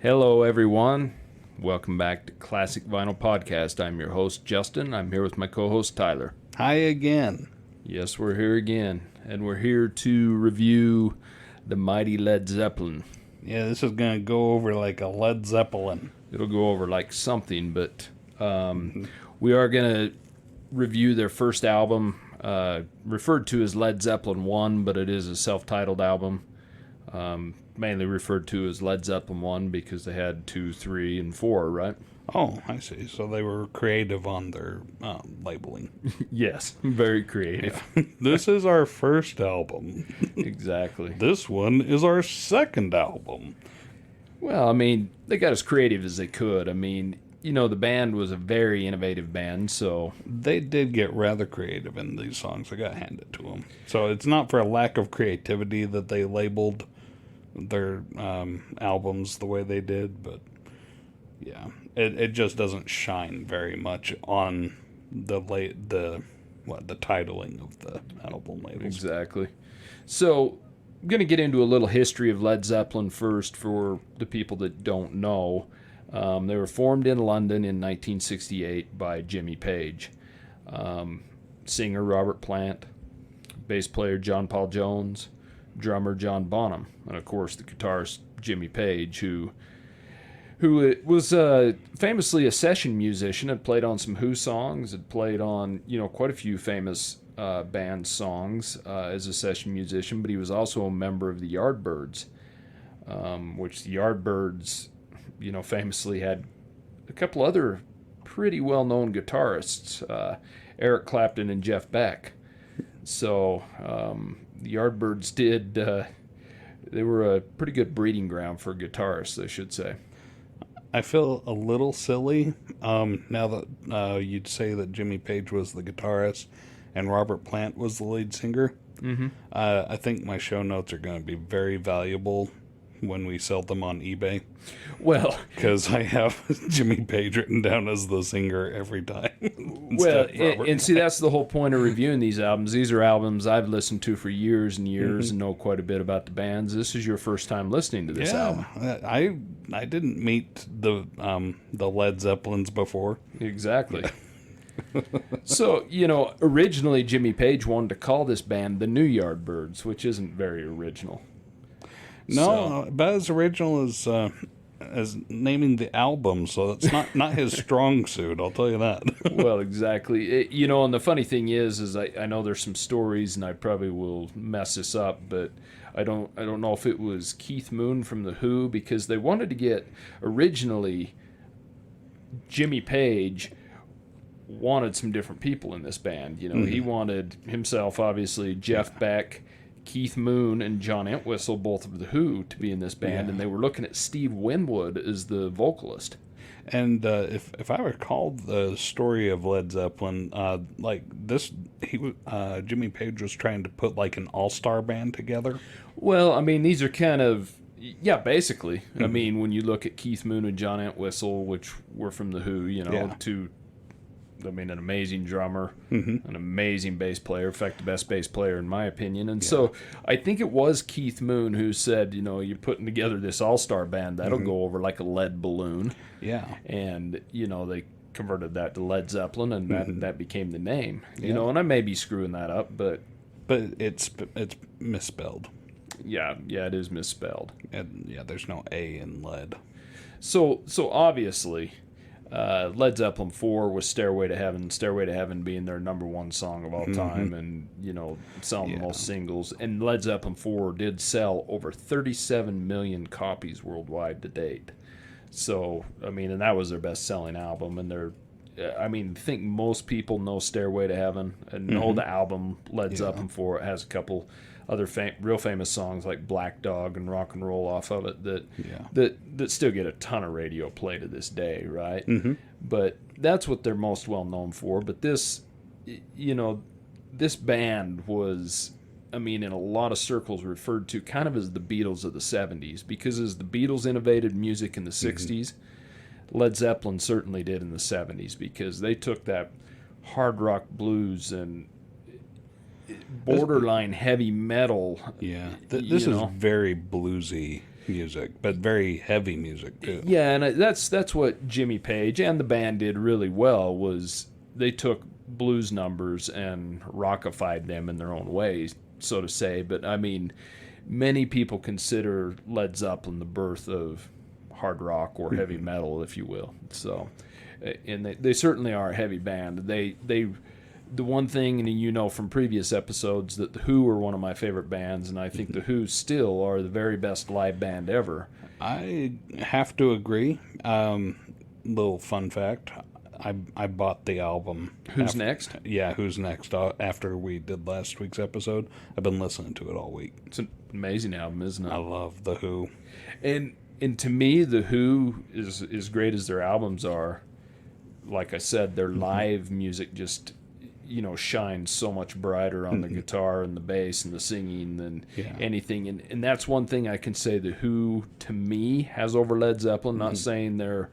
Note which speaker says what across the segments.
Speaker 1: Hello, everyone. Welcome back to Classic Vinyl Podcast. I'm your host, Justin. I'm here with my co-host, Tyler.
Speaker 2: Hi again.
Speaker 1: Yes, we're here again, and we're here to review the mighty Led Zeppelin.
Speaker 2: Yeah, this is going to go over like a Led Zeppelin.
Speaker 1: It'll go over like something, but we are going to review their first album, referred to as Led Zeppelin I, but it is a self-titled album. Mainly referred to as Led Zeppelin I because they had 2, 3, and 4, right?
Speaker 2: Oh, I see. So they were creative on their labeling.
Speaker 1: Yes, very creative.
Speaker 2: This is our first album.
Speaker 1: Exactly.
Speaker 2: This one is our second album.
Speaker 1: Well, I mean, they got as creative as they could. I mean, the band was a very innovative band, so...
Speaker 2: They did get rather creative in these songs. I got to hand it to them. So it's not for a lack of creativity that they labeled their albums the way they did, but yeah, it just doesn't shine very much on the titling of the album labels.
Speaker 1: Exactly. So I'm going to get into a little history of Led Zeppelin first for the people that don't know. They were formed in London in 1968 by Jimmy Page, singer Robert Plant, bass player John Paul Jones, drummer John Bonham, and of course the guitarist Jimmy Page, who was famously a session musician, had played on some Who songs, had played on quite a few famous band songs as a session musician, but he was also a member of the Yardbirds, which the Yardbirds famously had a couple other pretty well-known guitarists, Eric Clapton and Jeff Beck. So the Yardbirds they were a pretty good breeding ground for guitarists, I should say.
Speaker 2: I feel a little silly now that you'd say that Jimmy Page was the guitarist and Robert Plant was the lead singer.
Speaker 1: Mm-hmm.
Speaker 2: I think my show notes are going to be very valuable when we sell them on eBay.
Speaker 1: Well,
Speaker 2: because I have Jimmy Page written down as the singer every time.
Speaker 1: Well, and see, that's the whole point of reviewing these albums. These are albums I've listened to for years and years and know quite a bit about the bands. This is your first time listening to this album.
Speaker 2: I didn't meet the Led Zeppelins before.
Speaker 1: Exactly. So, originally Jimmy Page wanted to call this band the New Yardbirds, which isn't very original.
Speaker 2: No, about as original as naming the album, so it's not his strong suit, I'll tell you that.
Speaker 1: Well, exactly. And the funny thing is I know there's some stories, and I probably will mess this up, but I don't know if it was Keith Moon from The Who, because they wanted to get, originally, Jimmy Page wanted some different people in this band. He wanted himself, obviously, Jeff Beck, Keith Moon, and John Entwistle, both of The Who, to be in this band, and they were looking at Steve Winwood as the vocalist.
Speaker 2: And if I recall the story of Led Zeppelin, Jimmy Page was trying to put like an all-star band together.
Speaker 1: Well, I mean, these are kind of, basically. I mean, when you look at Keith Moon and John Entwistle, which were from The Who, an amazing drummer, an amazing bass player, in fact, the best bass player in my opinion. And so I think it was Keith Moon who said, you're putting together this all-star band, that'll go over like a lead balloon.
Speaker 2: Yeah.
Speaker 1: And, they converted that to Led Zeppelin, and that became the name. And I may be screwing that up, but
Speaker 2: it's misspelled.
Speaker 1: Yeah, it is misspelled.
Speaker 2: And there's no A in lead.
Speaker 1: So obviously... Led Zeppelin 4 was Stairway to Heaven being their number one song of all time, and, selling the most singles. And Led Zeppelin 4 did sell over 37 million copies worldwide to date. So, and that was their best-selling album. And I think most people know Stairway to Heaven and know the album Led Zeppelin 4. It has a couple other real famous songs like Black Dog and Rock and Roll off of it that still get a ton of radio play to this day, right? But that's what they're most well known for. But this band was, in a lot of circles referred to kind of as the Beatles of the 70s, because as the Beatles innovated music in the 60s, Led Zeppelin certainly did in the 70s, because they took that hard rock blues and borderline heavy metal.
Speaker 2: Yeah, this is very bluesy. music, but very heavy music too.
Speaker 1: Yeah, and that's what Jimmy Page and the band did really well, was they took blues numbers and rockified them in their own way, so to say. But I mean, many people consider Led Zeppelin the birth of hard rock or heavy metal, if you will. So, and they certainly are a heavy band. They the one thing, and you know from previous episodes, that the Who are one of my favorite bands, and I think the Who still are the very best live band ever.
Speaker 2: I have to agree. Little fun fact: I bought the album.
Speaker 1: Who's Next?
Speaker 2: Yeah, Who's Next? After we did last week's episode, I've been listening to it all week.
Speaker 1: It's an amazing album, isn't it?
Speaker 2: I love the Who.
Speaker 1: And to me, the Who is as great as their albums are. Like I said, their live music just, shines so much brighter on the guitar and the bass and the singing than anything. And that's one thing I can say the Who, to me, has over Led Zeppelin. Not saying they're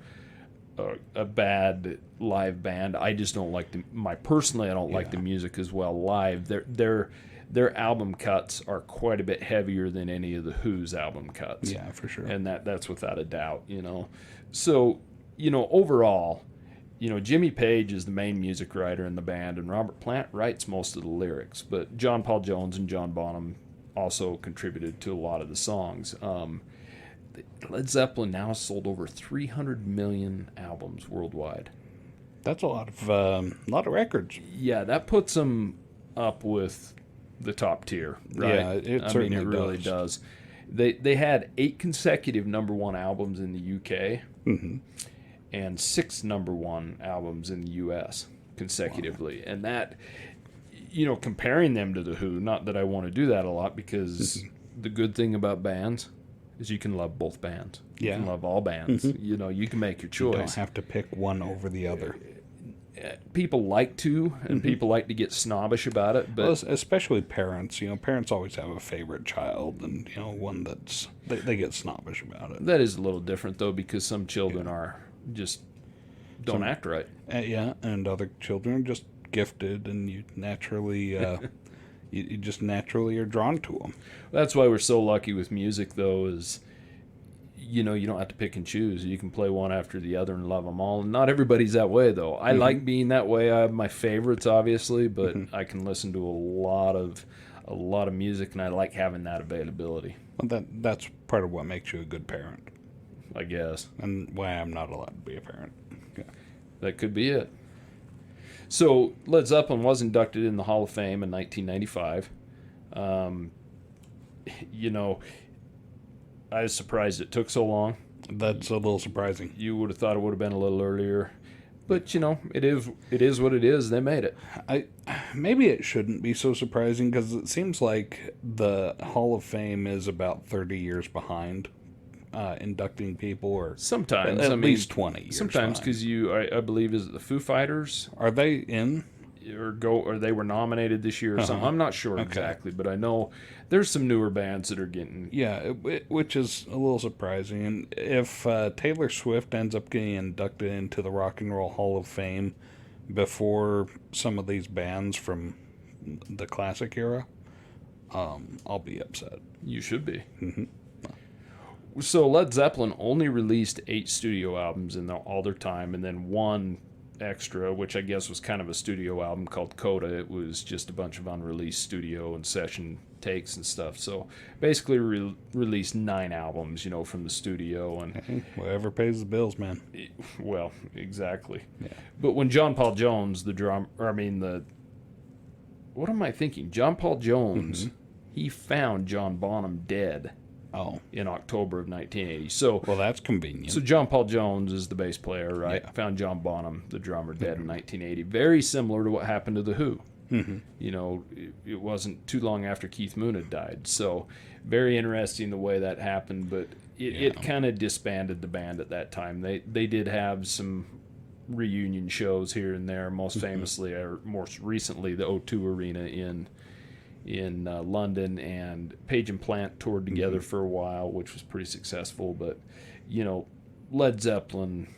Speaker 1: a bad live band. I just don't like personally, I don't like the music as well live. Their album cuts are quite a bit heavier than any of the Who's album cuts.
Speaker 2: Yeah, for sure.
Speaker 1: And that's without a doubt, So, overall, Jimmy Page is the main music writer in the band, and Robert Plant writes most of the lyrics. But John Paul Jones and John Bonham also contributed to a lot of the songs. Led Zeppelin now has sold over 300 million albums worldwide.
Speaker 2: That's a lot of records.
Speaker 1: Yeah, that puts them up with the top tier, right?
Speaker 2: Yeah, it certainly
Speaker 1: it really does. They had 8 consecutive number one albums in the UK. And 6 number one albums in the U.S. consecutively. Wow. And that, comparing them to the Who, not that I want to do that a lot, because the good thing about bands is you can love both bands. You can love all bands. You can make your choice.
Speaker 2: You don't have to pick one over the other.
Speaker 1: People like to, and people like to get snobbish about it. But
Speaker 2: especially parents. Parents always have a favorite child, and, one that's, they get snobbish about it.
Speaker 1: That is a little different, though, because some children are just don't act right.
Speaker 2: And other children are just gifted, and you naturally, you just naturally are drawn to them.
Speaker 1: That's why we're so lucky with music, though, is, you don't have to pick and choose. You can play one after the other and love them all. And not everybody's that way, though. I like being that way. I have my favorites, obviously, but I can listen to a lot of music, and I like having that availability.
Speaker 2: Well, that's part of what makes you a good parent,
Speaker 1: I guess.
Speaker 2: And why I'm not allowed to be a parent. Yeah.
Speaker 1: That could be it. So Led Zeppelin was inducted in the Hall of Fame in 1995. I was surprised it took so long.
Speaker 2: That's a little surprising.
Speaker 1: You would have thought it would have been a little earlier. But, it is what it is. They made it.
Speaker 2: Maybe it shouldn't be so surprising, because it seems like the Hall of Fame is about 30 years behind inducting people, or
Speaker 1: sometimes
Speaker 2: at least 20 years.
Speaker 1: Sometimes, because I believe, is it the Foo Fighters?
Speaker 2: Are they in?
Speaker 1: Or they were nominated this year or something. I'm not sure exactly, but I know there's some newer bands that are getting...
Speaker 2: Yeah, which is a little surprising. And if Taylor Swift ends up getting inducted into the Rock and Roll Hall of Fame before some of these bands from the classic era, I'll be upset.
Speaker 1: You should be. So Led Zeppelin only released 8 studio albums in all their time, and then one extra, which I guess was kind of a studio album called Coda. It was just a bunch of unreleased studio and session takes and stuff. So basically released 9 albums, from the studio. And
Speaker 2: whatever pays the bills, man.
Speaker 1: Well, exactly.
Speaker 2: Yeah.
Speaker 1: But when John Paul Jones, what am I thinking? John Paul Jones, he found John Bonham dead. In October of 1980. So,
Speaker 2: well, that's convenient.
Speaker 1: So John Paul Jones is the bass player, right?
Speaker 2: Yeah.
Speaker 1: Found John Bonham, the drummer, dead in 1980. Very similar to what happened to the Who. It wasn't too long after Keith Moon had died. So very interesting the way that happened, but it kind of disbanded the band at that time. They did have some reunion shows here and there, most famously, or most recently, the O2 Arena in London, and Page and Plant toured together for a while, which was pretty successful. But Led Zeppelin,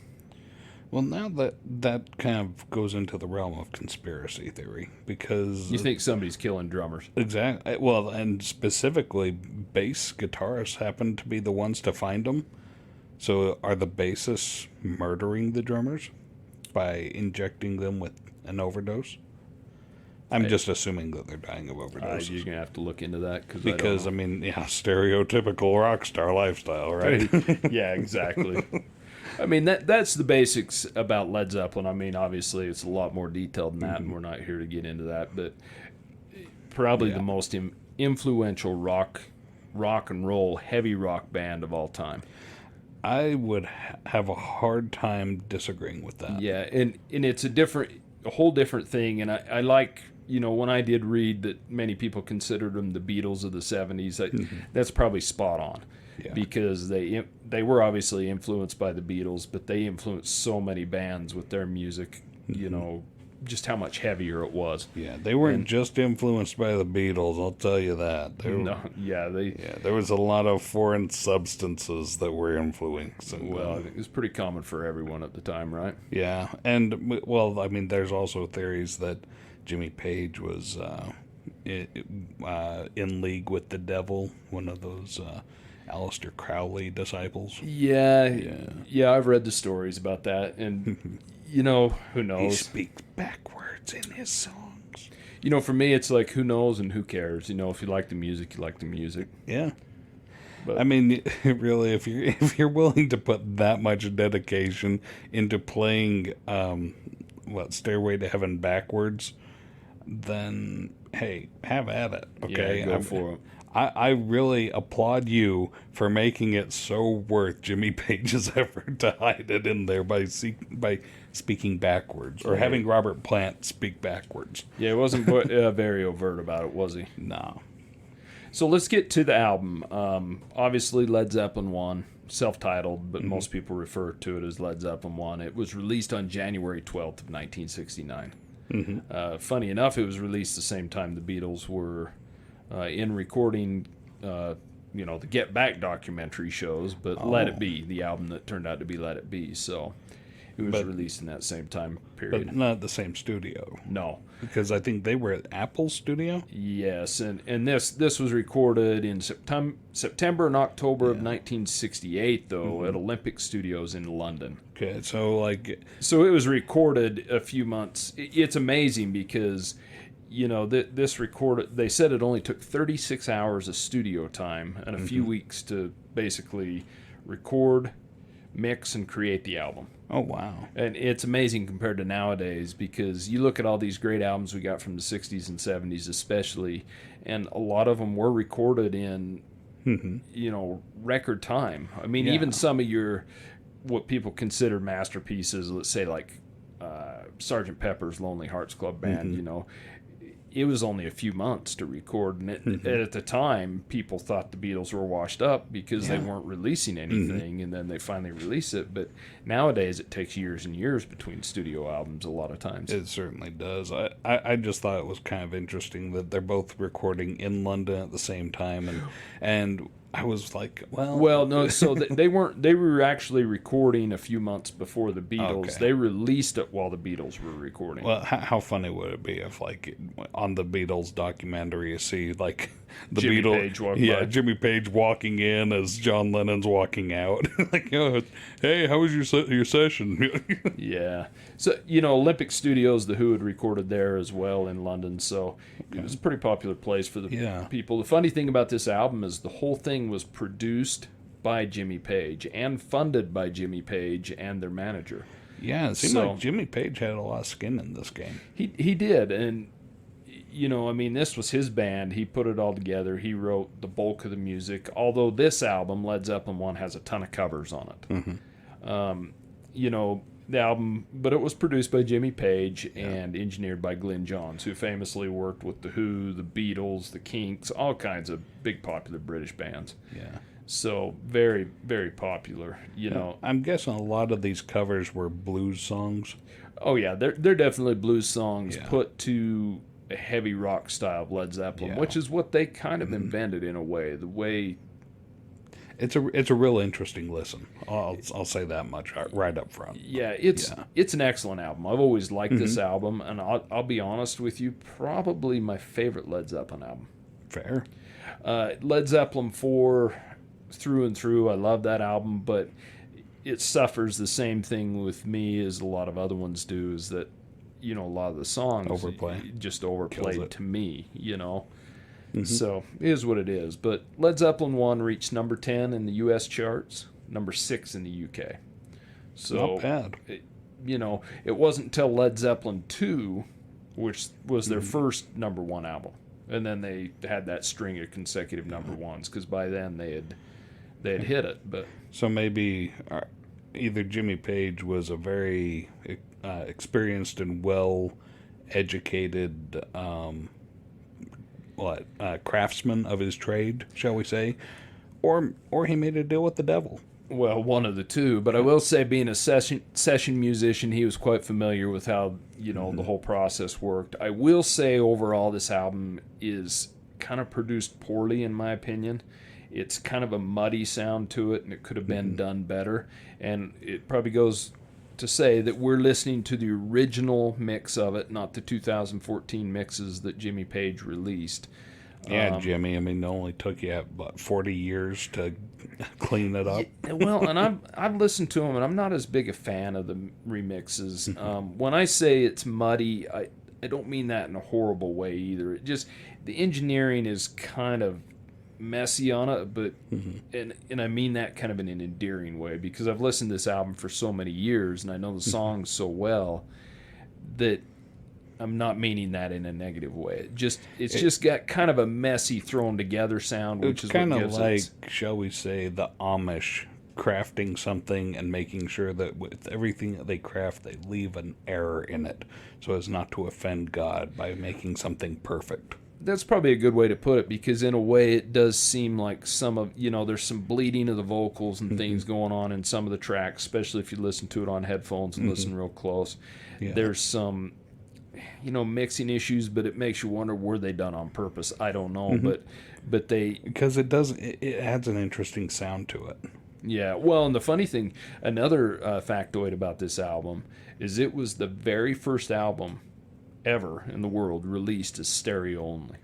Speaker 2: Well, now that kind of goes into the realm of conspiracy theory because
Speaker 1: You think somebody's killing drummers?
Speaker 2: exactly well, and specifically, bass guitarists happen to be the ones to find them. So, are the bassists murdering the drummers by injecting them with an overdose? I'm just assuming that they're dying of overdoses.
Speaker 1: You're gonna have to look into that
Speaker 2: Because, I mean, yeah, stereotypical rock star lifestyle, right?
Speaker 1: yeah, exactly. I mean, that's the basics about Led Zeppelin. I mean, obviously, it's a lot more detailed than that, and we're not here to get into that. But probably the most influential rock and roll, heavy rock band of all time.
Speaker 2: I would have a hard time disagreeing with that.
Speaker 1: Yeah, and it's a whole different thing. And I like, when I did read that many people considered them the Beatles of the 70s, that's probably spot on.
Speaker 2: Yeah.
Speaker 1: Because they were obviously influenced by the Beatles, but they influenced so many bands with their music, just how much heavier it was.
Speaker 2: Yeah, they weren't just influenced by the Beatles, I'll tell you that. There was a lot of foreign substances that were influencing
Speaker 1: Well,
Speaker 2: them.
Speaker 1: it was pretty common for everyone at the time, right?
Speaker 2: Yeah, and, well, I mean, there's also theories that Jimmy Page was in league with the devil, one of those Aleister Crowley disciples.
Speaker 1: Yeah, I've read the stories about that, and who knows?
Speaker 2: He speaks backwards in his songs.
Speaker 1: For me, it's like, who knows and who cares? If you like the music, you like the music.
Speaker 2: Yeah.
Speaker 1: But,
Speaker 2: I mean, really, if you're willing to put that much dedication into playing, Stairway to Heaven backwards, then, hey, have at it, okay?
Speaker 1: Yeah, go for it.
Speaker 2: I really applaud you for making it so worth Jimmy Page's effort to hide it in there by speaking backwards, or having Robert Plant speak backwards.
Speaker 1: Yeah, it wasn't very overt about it, was he?
Speaker 2: No.
Speaker 1: So let's get to the album. Obviously, Led Zeppelin I, self-titled, but most people refer to it as Led Zeppelin I. It was released on January 12th of 1969. Funny enough, it was released the same time the Beatles were in recording, the Get Back documentary shows, but Let It Be, the album that turned out to be Let It Be. So it was released in that same time period.
Speaker 2: But not the same studio.
Speaker 1: No.
Speaker 2: Because I think they were at Apple's studio?
Speaker 1: Yes, and this was recorded in September and October of 1968, though, at Olympic Studios in London.
Speaker 2: Okay, so
Speaker 1: it was recorded a few months. It's amazing because, this recorded, they said it only took 36 hours of studio time and a few weeks to basically record, mix, and create the album.
Speaker 2: Oh, wow.
Speaker 1: And it's amazing compared to nowadays, because you look at all these great albums we got from the 60s and 70s especially, and a lot of them were recorded in, record time. I mean, even some of what people consider masterpieces, let's say like Sgt. Pepper's Lonely Hearts Club Band, it was only a few months to record, and at the time, people thought the Beatles were washed up because they weren't releasing anything, and then they finally release it. But nowadays, it takes years and years between studio albums a lot of times.
Speaker 2: It certainly does. I just thought it was kind of interesting that they're both recording in London at the same time, and I was like, well,
Speaker 1: no. So they weren't. They were actually recording a few months before the Beatles.
Speaker 2: Okay.
Speaker 1: They released it while the Beatles were recording.
Speaker 2: Well, how funny would it be if, like, on the Beatles documentary, you see like the
Speaker 1: Jimmy
Speaker 2: Beatles,
Speaker 1: Page walking by.
Speaker 2: Jimmy Page walking in as John Lennon's walking out, like, hey, how was your session?
Speaker 1: Yeah. So, Olympic Studios, The Who had recorded there as well in London, so it was a pretty popular place for the people. The funny thing about this album is the whole thing was produced by Jimmy Page and funded by Jimmy Page and their manager.
Speaker 2: Yeah, it seemed like Jimmy Page had a lot of skin in this game.
Speaker 1: He did, and, this was his band. He put it all together. He wrote the bulk of the music, although this album, Led Zeppelin I, has a ton of covers on it. The album, but it was produced by Jimmy Page and engineered by Glyn Johns, who famously worked with The Who, the Beatles, the Kinks, all kinds of big popular British bands.
Speaker 2: Yeah.
Speaker 1: So very, very popular.
Speaker 2: I'm guessing a lot of these covers were blues songs.
Speaker 1: Oh yeah, they're definitely blues songs put to a heavy rock style of Led Zeppelin, which is what they kind of invented in a way. The way
Speaker 2: it's a real interesting listen. I'll say that much right up front.
Speaker 1: Yeah, it's an excellent album. I've always liked this album, and I'll be honest with you, probably my favorite Led Zeppelin album.
Speaker 2: Fair.
Speaker 1: Led Zeppelin 4 through and through. I love that album, but it suffers the same thing with me as a lot of other ones do, is that, a lot of the songs just overplayed to me, So it is what it is. But Led Zeppelin 1 reached number 10 in the U.S. charts, number 6 in the U.K. So,
Speaker 2: not bad.
Speaker 1: It wasn't until Led Zeppelin 2, which was their first number 1 album. And then they had that string of consecutive number ones, because by then they had hit it. But
Speaker 2: so maybe either Jimmy Page was a very experienced and well-educated craftsman of his trade, shall we say, or he made a deal with the devil.
Speaker 1: Well, one of the two. But I will say, being a session musician, he was quite familiar with how the whole process worked. I will say, overall, this album is kind of produced poorly, in my opinion. It's kind of a muddy sound to it, and it could have been done better. And it probably goes to say that we're listening to the original mix of it, not the 2014 mixes that Jimmy Page released.
Speaker 2: Yeah, Jimmy. I mean, it only took you 40 years to clean it up.
Speaker 1: Well, and I've listened to them, and I'm not as big a fan of the remixes. When I say it's muddy, I don't mean that in a horrible way either. It just, the engineering is kind of messy on it, but and I mean that kind of in an endearing way, because I've listened to this album for so many years and I know the songs so well that I'm not meaning that in a negative way. It's just got kind of a messy, thrown together sound, which is kind of
Speaker 2: like, shall we say, the Amish crafting something and making sure that with everything that they craft, they leave an error in it so as not to offend God by making something perfect.
Speaker 1: That's probably a good way to put it, because in a way it does seem like some of, there's some bleeding of the vocals and things going on in some of the tracks, especially if you listen to it on headphones and listen real close. Yeah. There's some, mixing issues, but it makes you wonder, were they done on purpose? I don't know, but they...
Speaker 2: Because it adds an interesting sound to it.
Speaker 1: Yeah, well, and the funny thing, another factoid about this album is it was the very first album ever in the world released as stereo only.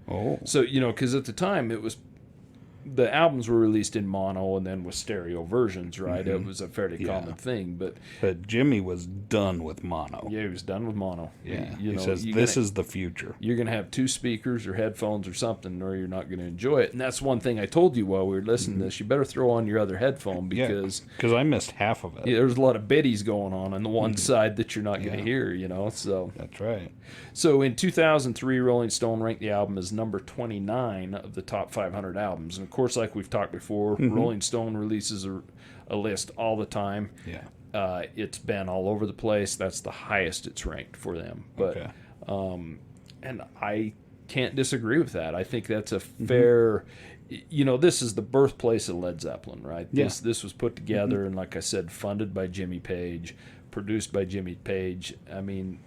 Speaker 2: Oh.
Speaker 1: So, because at the time the albums were released in mono and then with stereo versions, right? It was a fairly common thing, but
Speaker 2: Jimmy was done with mono.
Speaker 1: Yeah, he was done with mono.
Speaker 2: Yeah, he says this is the future.
Speaker 1: You're going to have two speakers or headphones or something, or you're not going to enjoy it. And that's one thing I told you while we were listening to this. You better throw on your other headphone, because
Speaker 2: I missed half of it.
Speaker 1: Yeah, there's a lot of biddies going on the one side that you're not going to hear, So
Speaker 2: that's right.
Speaker 1: So in 2003, Rolling Stone ranked the album as number 29 of the top 500 albums. And of course, like we've talked before, Rolling Stone releases a list all the time.
Speaker 2: Yeah.
Speaker 1: It's been all over the place. That's the highest it's ranked for them. But and I can't disagree with that. I think that's a fair... this is the birthplace of Led Zeppelin, right?
Speaker 2: Yeah.
Speaker 1: This was put together and, like I said, funded by Jimmy Page, produced by Jimmy Page. I mean,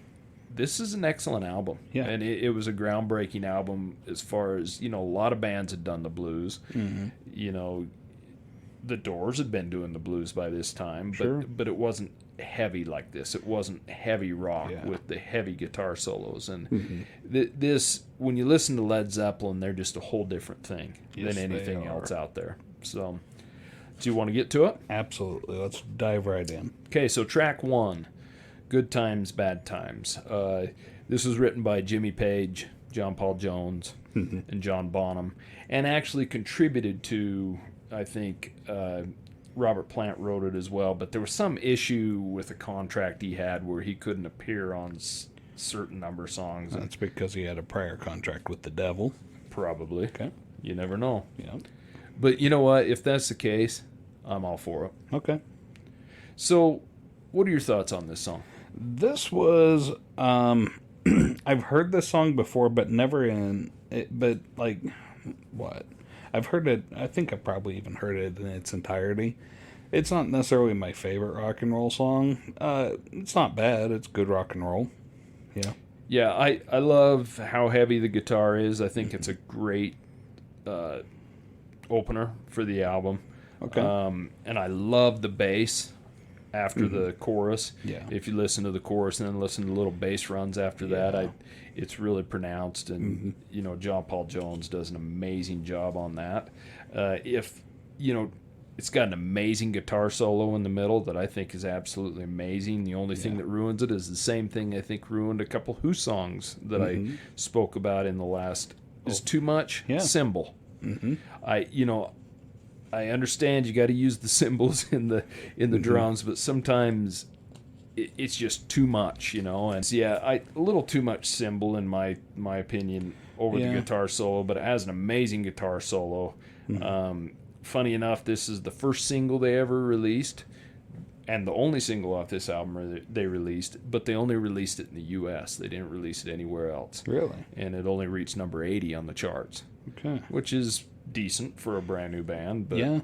Speaker 1: this is an excellent album.
Speaker 2: Yeah.
Speaker 1: And it was a groundbreaking album as far as, a lot of bands had done the blues. The Doors had been doing the blues by this time, but it wasn't heavy like this. It wasn't heavy rock with the heavy guitar solos. And this, when you listen to Led Zeppelin, they're just a whole different thing than anything else out there. So, do you want to get to it?
Speaker 2: Absolutely. Let's dive right in.
Speaker 1: Okay, so track 1, Good Times, Bad Times. This was written by Jimmy Page, John Paul Jones, and John Bonham, and actually contributed to, I think, Robert Plant wrote it as well, but there was some issue with a contract he had where he couldn't appear on certain number of songs.
Speaker 2: That's because he had a prior contract with the devil.
Speaker 1: Probably.
Speaker 2: Okay.
Speaker 1: You never know.
Speaker 2: Yeah.
Speaker 1: But you know what? If that's the case, I'm all for it.
Speaker 2: Okay.
Speaker 1: So, what are your thoughts on this song?
Speaker 2: This was, I've heard this song before, but never what? I've heard it, I think I probably even heard it in its entirety. It's not necessarily my favorite rock and roll song. It's not bad. It's good rock and roll. Yeah.
Speaker 1: Yeah, I love how heavy the guitar is. I think it's a great opener for the album.
Speaker 2: Okay.
Speaker 1: And I love the bass after the chorus.
Speaker 2: Yeah.
Speaker 1: If you listen to the chorus and then listen to the little bass runs after that, it's really pronounced. And, John Paul Jones does an amazing job on that. It's got an amazing guitar solo in the middle that I think is absolutely amazing. The only thing that ruins it is the same thing I think ruined a couple Who songs that I spoke about in the last. Is too much cymbal. I understand you got to use the cymbals in the drums, but sometimes it's just too much, and a little too much cymbal in my opinion over the guitar solo, but it has an amazing guitar solo. Funny enough, this is the first single they ever released, and the only single off this album they released, but they only released it in the U.S. They didn't release it anywhere else.
Speaker 2: Really?
Speaker 1: And it only reached number 80 on the charts.
Speaker 2: Okay.
Speaker 1: Which is decent for a brand new band, but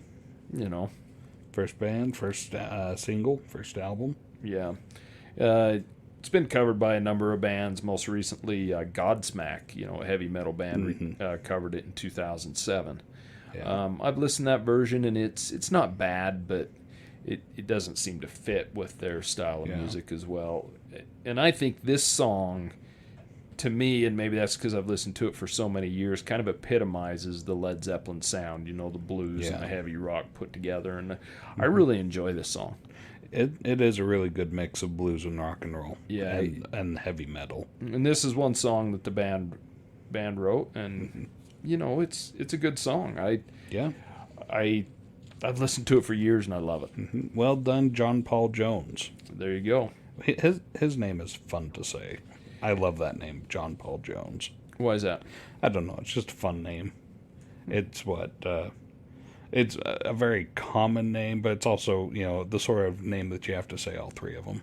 Speaker 2: first band, first single, first album.
Speaker 1: Yeah. It's been covered by a number of bands. Most recently, Godsmack, a heavy metal band, covered it in 2007. Yeah. I've listened to that version, and it's not bad, but it doesn't seem to fit with their style of music as well. And I think this song, to me, and maybe that's because I've listened to it for so many years, kind of epitomizes the Led Zeppelin sound, the blues and the heavy rock put together. And I really enjoy this song.
Speaker 2: It is a really good mix of blues and rock and roll,
Speaker 1: and
Speaker 2: heavy metal.
Speaker 1: And this is one song that the band wrote, and it's a good song. I've listened to it for years and I love it.
Speaker 2: Well done, John Paul Jones.
Speaker 1: There you go.
Speaker 2: His name is fun to say. I love that name, John Paul Jones.
Speaker 1: Why is that?
Speaker 2: I don't know. It's just a fun name. It's it's a very common name, but it's also, the sort of name that you have to say all three of them.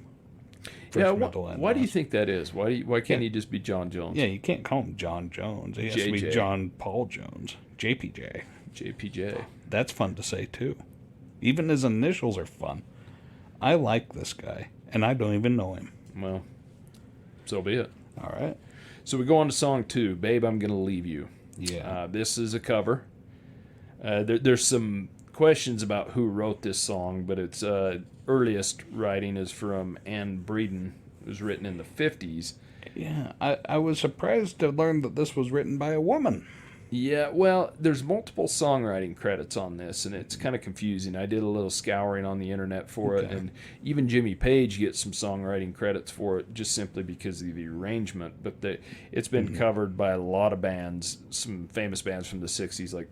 Speaker 1: Why do you think that is? Why can't he just be John Jones?
Speaker 2: Yeah, you can't call him John Jones. He has to be John Paul Jones. JPJ.
Speaker 1: JPJ.
Speaker 2: That's fun to say, too. Even his initials are fun. I like this guy, and I don't even know him.
Speaker 1: Well, so be it.
Speaker 2: All right.
Speaker 1: So we go on to song 2, Babe, I'm Gonna Leave You.
Speaker 2: Yeah.
Speaker 1: This is a cover. There's some questions about who wrote this song, but its earliest writing is from Anne Breeden. It was written in the 50s.
Speaker 2: Yeah, I was surprised to learn that this was written by a woman.
Speaker 1: Yeah, well, there's multiple songwriting credits on this, and it's kind of confusing. I did a little scouring on the internet for it, and even Jimmy Page gets some songwriting credits for it just simply because of the arrangement. But it's been covered by a lot of bands, some famous bands from the 60s, like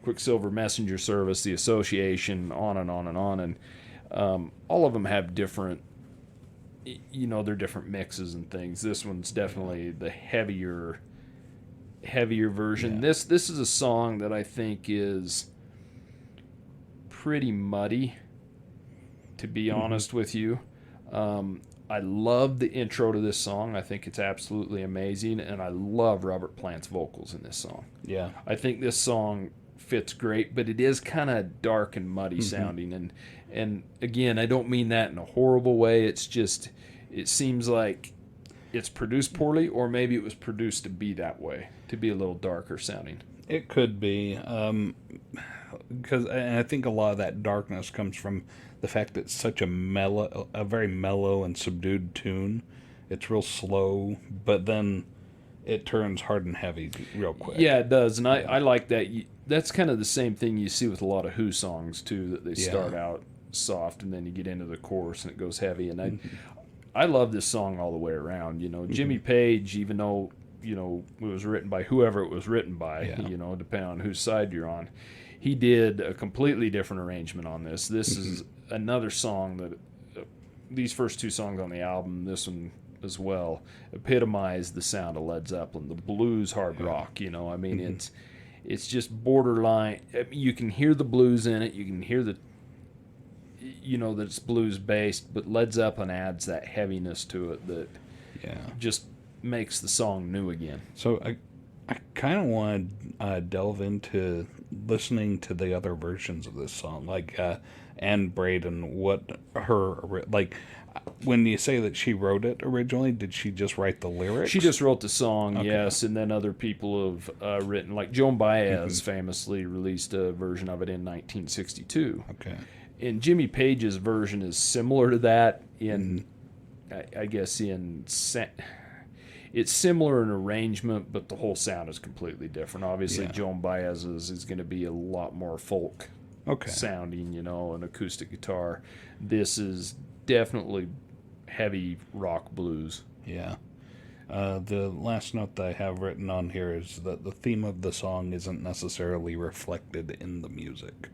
Speaker 1: Quicksilver Messenger Service, The Association, on and on and on. And all of them have different, they're different mixes and things. This one's definitely the heavier version. Yeah. This is a song that I think is pretty muddy, to be honest with you. I love the intro to this song. I think it's absolutely amazing, and I love Robert Plant's vocals in this song.
Speaker 2: Yeah.
Speaker 1: I think this song fits great, but it is kind of dark and muddy sounding, and again, I don't mean that in a horrible way. It's just, it seems like it's produced poorly, or maybe it was produced to be that way, to be a little darker sounding.
Speaker 2: It could be, because I think a lot of that darkness comes from the fact that it's such a very mellow and subdued tune. It's real slow, but then it turns hard and heavy real quick.
Speaker 1: Yeah, it does, and I like that. That's kind of the same thing you see with a lot of Who songs too, that they start out soft and then you get into the chorus and it goes heavy. And I love this song all the way around. Jimmy Page, even though it was written by whoever it was written by, depending on whose side you're on, he did a completely different arrangement on this. This is another song that these first two songs on the album, this one as well, epitomize the sound of Led Zeppelin, the blues hard rock. It's just borderline. You can hear the blues in it. You can hear that it's blues based, but Led Zeppelin adds that heaviness to it that just makes the song new again.
Speaker 2: So I kind of want to delve into listening to the other versions of this song, like Anne Braden. What her like when you say that she wrote it originally? Did she just write the lyrics?
Speaker 1: She just wrote the song,
Speaker 2: Okay.
Speaker 1: yes, and then other people have written, like Joan Baez famously released a version of it in 1962.
Speaker 2: Okay.
Speaker 1: And Jimmy Page's version is similar to that in, I guess, it's similar in arrangement, but the whole sound is completely different. Obviously,
Speaker 2: Yeah.
Speaker 1: Joan Baez's is going to be a lot more folk
Speaker 2: Okay.
Speaker 1: sounding, an acoustic guitar. This is definitely heavy rock blues.
Speaker 2: Yeah. The last note that I have written on here is that the theme of the song isn't necessarily reflected in the music.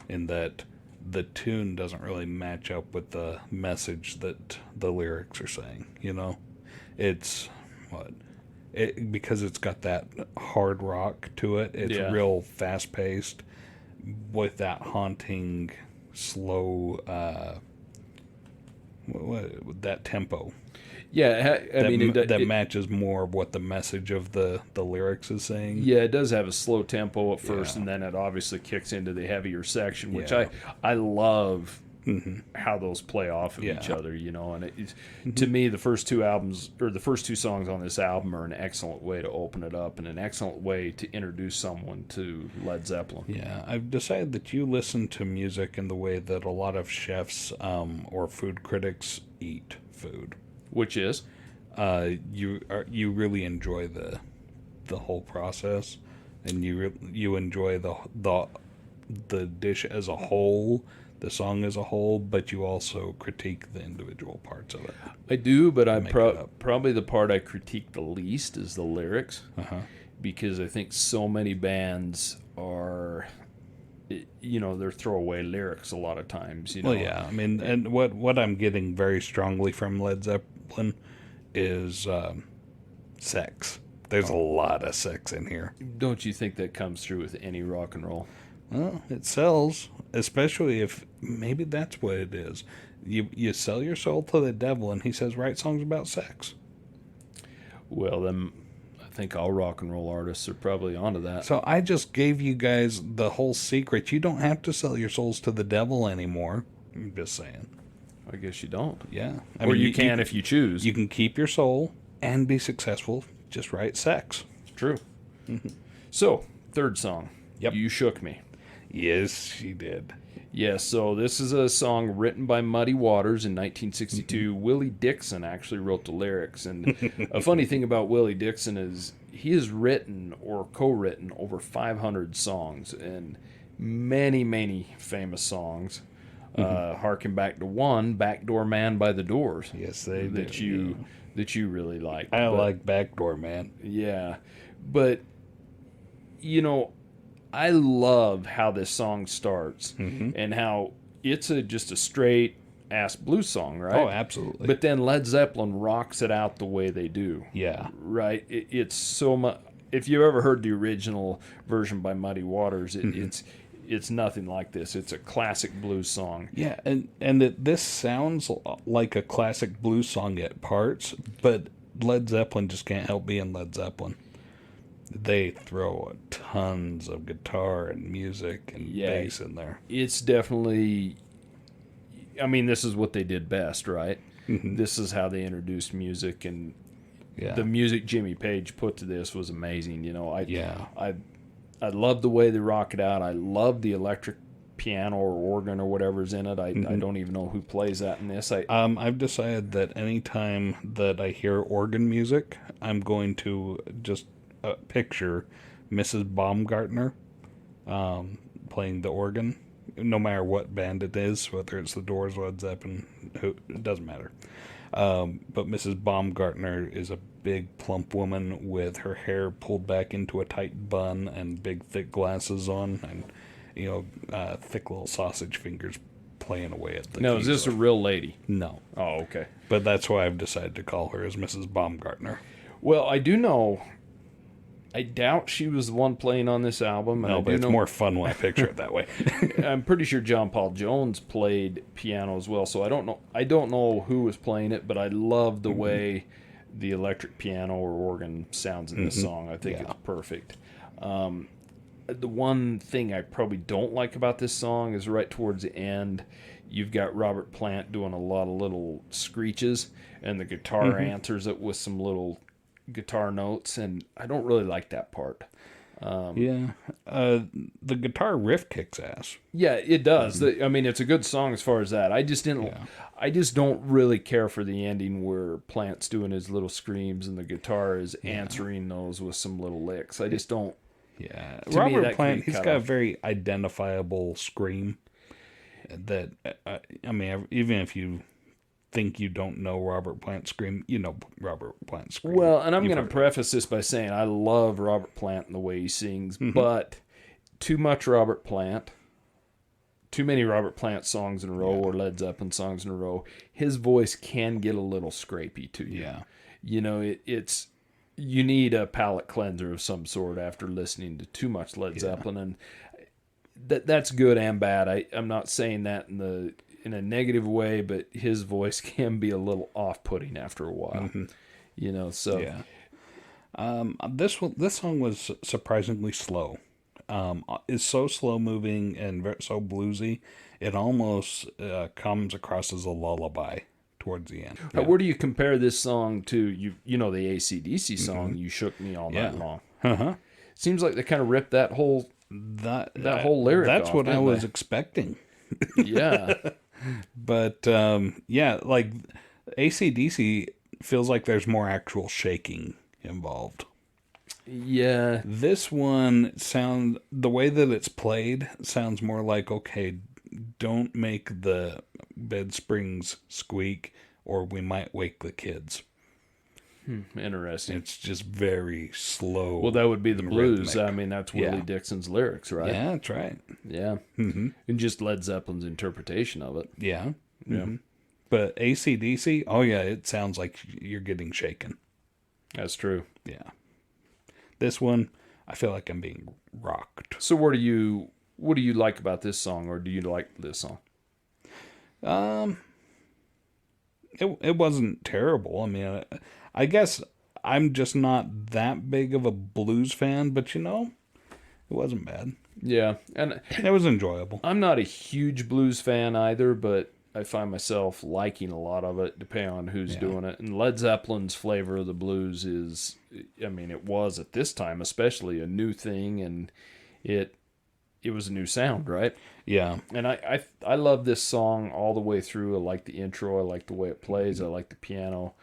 Speaker 2: In that the tune doesn't really match up with the message that the lyrics are saying, It's because it's got that hard rock to it. It's
Speaker 1: Yeah.
Speaker 2: real fast paced with that haunting slow that tempo.
Speaker 1: Yeah,
Speaker 2: That matches more of what the message of the lyrics is saying.
Speaker 1: Yeah, it does have a slow tempo at first,
Speaker 2: Yeah.
Speaker 1: and then it obviously kicks into the heavier section, which
Speaker 2: Yeah.
Speaker 1: I love how those play off of
Speaker 2: Yeah.
Speaker 1: each other, And to me, the first two songs on this album are an excellent way to open it up and an excellent way to introduce someone to Led Zeppelin.
Speaker 2: Yeah, I've decided that you listen to music in the way that a lot of chefs or food critics eat food.
Speaker 1: Which is?
Speaker 2: You really enjoy the whole process, and you enjoy the dish as a whole, the song as a whole, but you also critique the individual parts of it.
Speaker 1: I do, but I
Speaker 2: Make it up.
Speaker 1: probably the part I critique the least is the lyrics, because I think so many bands are, they're throwaway lyrics a lot of times.
Speaker 2: Well, yeah, I mean, and what I'm getting very strongly from Led Zeppelin is sex. There's a lot of sex in here.
Speaker 1: Don't you think that comes through with any rock and roll?
Speaker 2: Well, it sells, especially if maybe that's what it is. You sell your soul to the devil, and he says write songs about sex.
Speaker 1: Well, then I think all rock and roll artists are probably onto that.
Speaker 2: So I just gave you guys the whole secret. You don't have to sell your souls to the devil anymore. I'm just saying.
Speaker 1: I guess you don't.
Speaker 2: Yeah.
Speaker 1: Or you can if you choose.
Speaker 2: You can keep your soul and be successful. Just write sex.
Speaker 1: True. So, third song.
Speaker 2: Yep.
Speaker 1: You Shook Me.
Speaker 2: Yes, she did.
Speaker 1: Yes, so this is a song written by Muddy Waters in 1962. Willie Dixon actually wrote the lyrics. And a funny thing about Willie Dixon is he has written or co-written over 500 songs and many, many famous songs. Harken back to one, Backdoor Man by the Doors.
Speaker 2: Yes, they
Speaker 1: that
Speaker 2: do.
Speaker 1: that you really like.
Speaker 2: I like Backdoor Man.
Speaker 1: Yeah, but I love how this song starts and how it's just a straight ass blues song, right?
Speaker 2: Oh, absolutely.
Speaker 1: But then Led Zeppelin rocks it out the way they do.
Speaker 2: Yeah.
Speaker 1: Right? It's so much. If you ever heard the original version by Muddy Waters, it's nothing like this. It's a classic blues song.
Speaker 2: Yeah, and this sounds like a classic blues song at parts, but Led Zeppelin just can't help being Led Zeppelin. They throw tons of guitar and music and bass in there.
Speaker 1: It's definitely, this is what they did best, right? This is how they introduced music, and the music Jimmy Page put to this was amazing. I love the way they rock it out. I love the electric piano or organ or whatever's in it. I don't even know who plays that in this.
Speaker 2: I've decided that anytime that I hear organ music, I'm going to just picture Mrs. Baumgartner playing the organ, no matter what band it is, whether it's the Doors, Led Zeppelin, it doesn't matter. But Mrs. Baumgartner is a big, plump woman with her hair pulled back into a tight bun and big, thick glasses on, and thick little sausage fingers playing away at the
Speaker 1: Now, is this a real lady?
Speaker 2: No.
Speaker 1: Oh, okay.
Speaker 2: But that's why I've decided to call her as Mrs. Baumgartner.
Speaker 1: Well, I do know. I doubt she was the one playing on this album.
Speaker 2: No, but it's more fun when I picture it that way.
Speaker 1: I'm pretty sure John Paul Jones played piano as well, so I don't know who was playing it, but I love the way the electric piano or organ sounds in this song. I think
Speaker 2: Yeah.
Speaker 1: it's perfect. The one thing I probably don't like about this song is right towards the end, you've got Robert Plant doing a lot of little screeches, and the guitar answers it with some little guitar notes, and I don't really like that part.
Speaker 2: Yeah. The guitar riff kicks ass.
Speaker 1: Yeah, it does. I mean, it's a good song as far as that. I just didn't.
Speaker 2: Yeah.
Speaker 1: I just don't really care for the ending where Plant's doing his little screams and the guitar is answering those with some little licks. I just don't.
Speaker 2: Yeah.
Speaker 1: To me,
Speaker 2: Robert
Speaker 1: that
Speaker 2: Plant,
Speaker 1: could be
Speaker 2: he's
Speaker 1: cut
Speaker 2: got a
Speaker 1: off.
Speaker 2: very identifiable scream that, I mean, even if you think you don't know Robert Plant scream, you know Robert Plant scream.
Speaker 1: Well, and I'm
Speaker 2: You've
Speaker 1: going to
Speaker 2: heard
Speaker 1: preface this by saying I love Robert Plant and the way he sings, but too much Robert Plant, too many Robert Plant songs in a row or Led Zeppelin songs in a row, his voice can get a little scrapey to you.
Speaker 2: Yeah.
Speaker 1: You know, it's you need a palate cleanser of some sort after listening to too much Led Zeppelin, and that's good and bad. I'm not saying that in a negative way, but his voice can be a little off-putting after a while. You know, so
Speaker 2: Yeah. This song was surprisingly slow. It's so slow moving and so bluesy. It almost comes across as a lullaby towards the end.
Speaker 1: where do you compare this song to you know the AC/DC song "You Shook Me All Night Long"? Seems like they kind of ripped that whole
Speaker 2: That
Speaker 1: whole lyric
Speaker 2: That's
Speaker 1: off,
Speaker 2: what I
Speaker 1: didn't
Speaker 2: was
Speaker 1: they?
Speaker 2: expecting.
Speaker 1: Yeah.
Speaker 2: But yeah, like AC/DC feels like there's more actual shaking involved.
Speaker 1: Yeah.
Speaker 2: This one the way that it's played sounds more like, okay, don't make the bed springs squeak or we might wake the kids.
Speaker 1: Interesting.
Speaker 2: It's just very slow.
Speaker 1: Well, that would be the
Speaker 2: and
Speaker 1: blues.
Speaker 2: rhythmic.
Speaker 1: I mean, that's Willie
Speaker 2: Yeah.
Speaker 1: Dixon's lyrics, right?
Speaker 2: Yeah, that's right.
Speaker 1: Yeah. And just Led Zeppelin's interpretation of it.
Speaker 2: Yeah.
Speaker 1: Yeah.
Speaker 2: But AC/DC, oh yeah, it sounds like you're getting shaken.
Speaker 1: That's true.
Speaker 2: Yeah. This one, I feel like I'm being rocked.
Speaker 1: So what do you like about this song, or do you like this song?
Speaker 2: It wasn't terrible. I mean, I guess I'm just not that big of a blues fan, but you know, it wasn't bad.
Speaker 1: Yeah. And
Speaker 2: It was enjoyable.
Speaker 1: I'm not a huge blues fan either, but I find myself liking a lot of it, depending on who's doing it. And Led Zeppelin's flavor of the blues is, I mean, it was at this time especially a new thing, and it was a new sound, right?
Speaker 2: Yeah.
Speaker 1: And I love this song all the way through. I like the intro. I like the way it plays. I like the piano,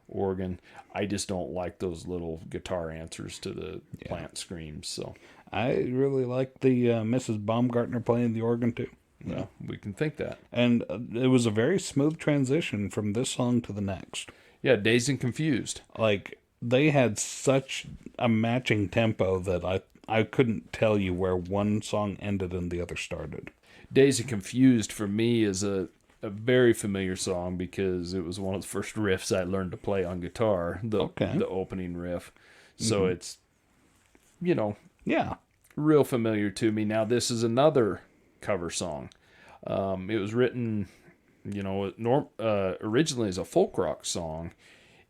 Speaker 1: organ. I just don't like those little guitar answers to the Plant screams. So,
Speaker 2: I really like the Mrs. Baumgartner playing the organ too.
Speaker 1: well, we can think that.
Speaker 2: And it was a very smooth transition from this song to the next.
Speaker 1: Yeah, Dazed and Confused.
Speaker 2: Like, they had such a matching tempo that I couldn't tell you where one song ended and the other started.
Speaker 1: Dazed and Confused for me is a very familiar song because it was one of the first riffs I learned to play on guitar, the opening riff. So it's, you know,
Speaker 2: Yeah.
Speaker 1: real familiar to me. Now, this is another cover song. It was written, you know, originally as a folk rock song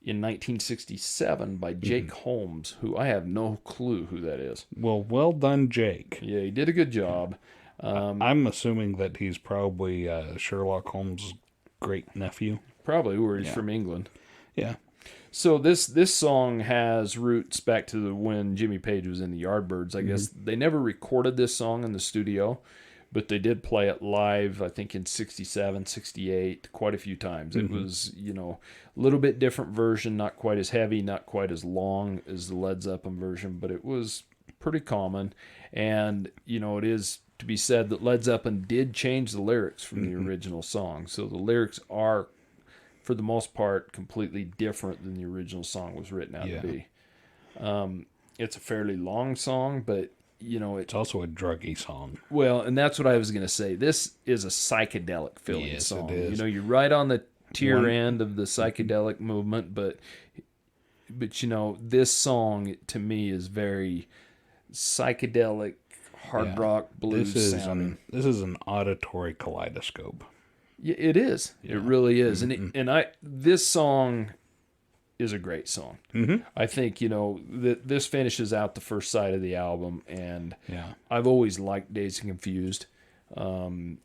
Speaker 1: in 1967 by Jake Holmes, who I have no clue who that is.
Speaker 2: Well done, Jake.
Speaker 1: Yeah, he did a good job.
Speaker 2: I'm assuming that he's probably Sherlock Holmes' great nephew.
Speaker 1: Probably where he's from England.
Speaker 2: Yeah.
Speaker 1: So this song has roots back to when Jimmy Page was in the Yardbirds. I guess they never recorded this song in the studio, but they did play it live, I think in 67, 68, quite a few times. It was, you know, a little bit different version, not quite as heavy, not quite as long as the Led Zeppelin version, but it was pretty common. And, you know, it is to be said that Led Zeppelin did change the lyrics from the original song. So the lyrics are, for the most part, completely different than the original song was written out to be. It's a fairly long song, but, you know,
Speaker 2: It's also a druggy song.
Speaker 1: well, and that's what I was going to say. This is a psychedelic feeling
Speaker 2: Yes,
Speaker 1: song.
Speaker 2: it is.
Speaker 1: You know, you're right on the tier end of the psychedelic movement, but you know, this song to me is very psychedelic, hard rock, blues sounding.
Speaker 2: This is an auditory kaleidoscope.
Speaker 1: Yeah, it is. It really is. And this song is a great song. Mm-hmm. I think, this finishes out the first side of the album, and I've always liked Dazed and Confused. I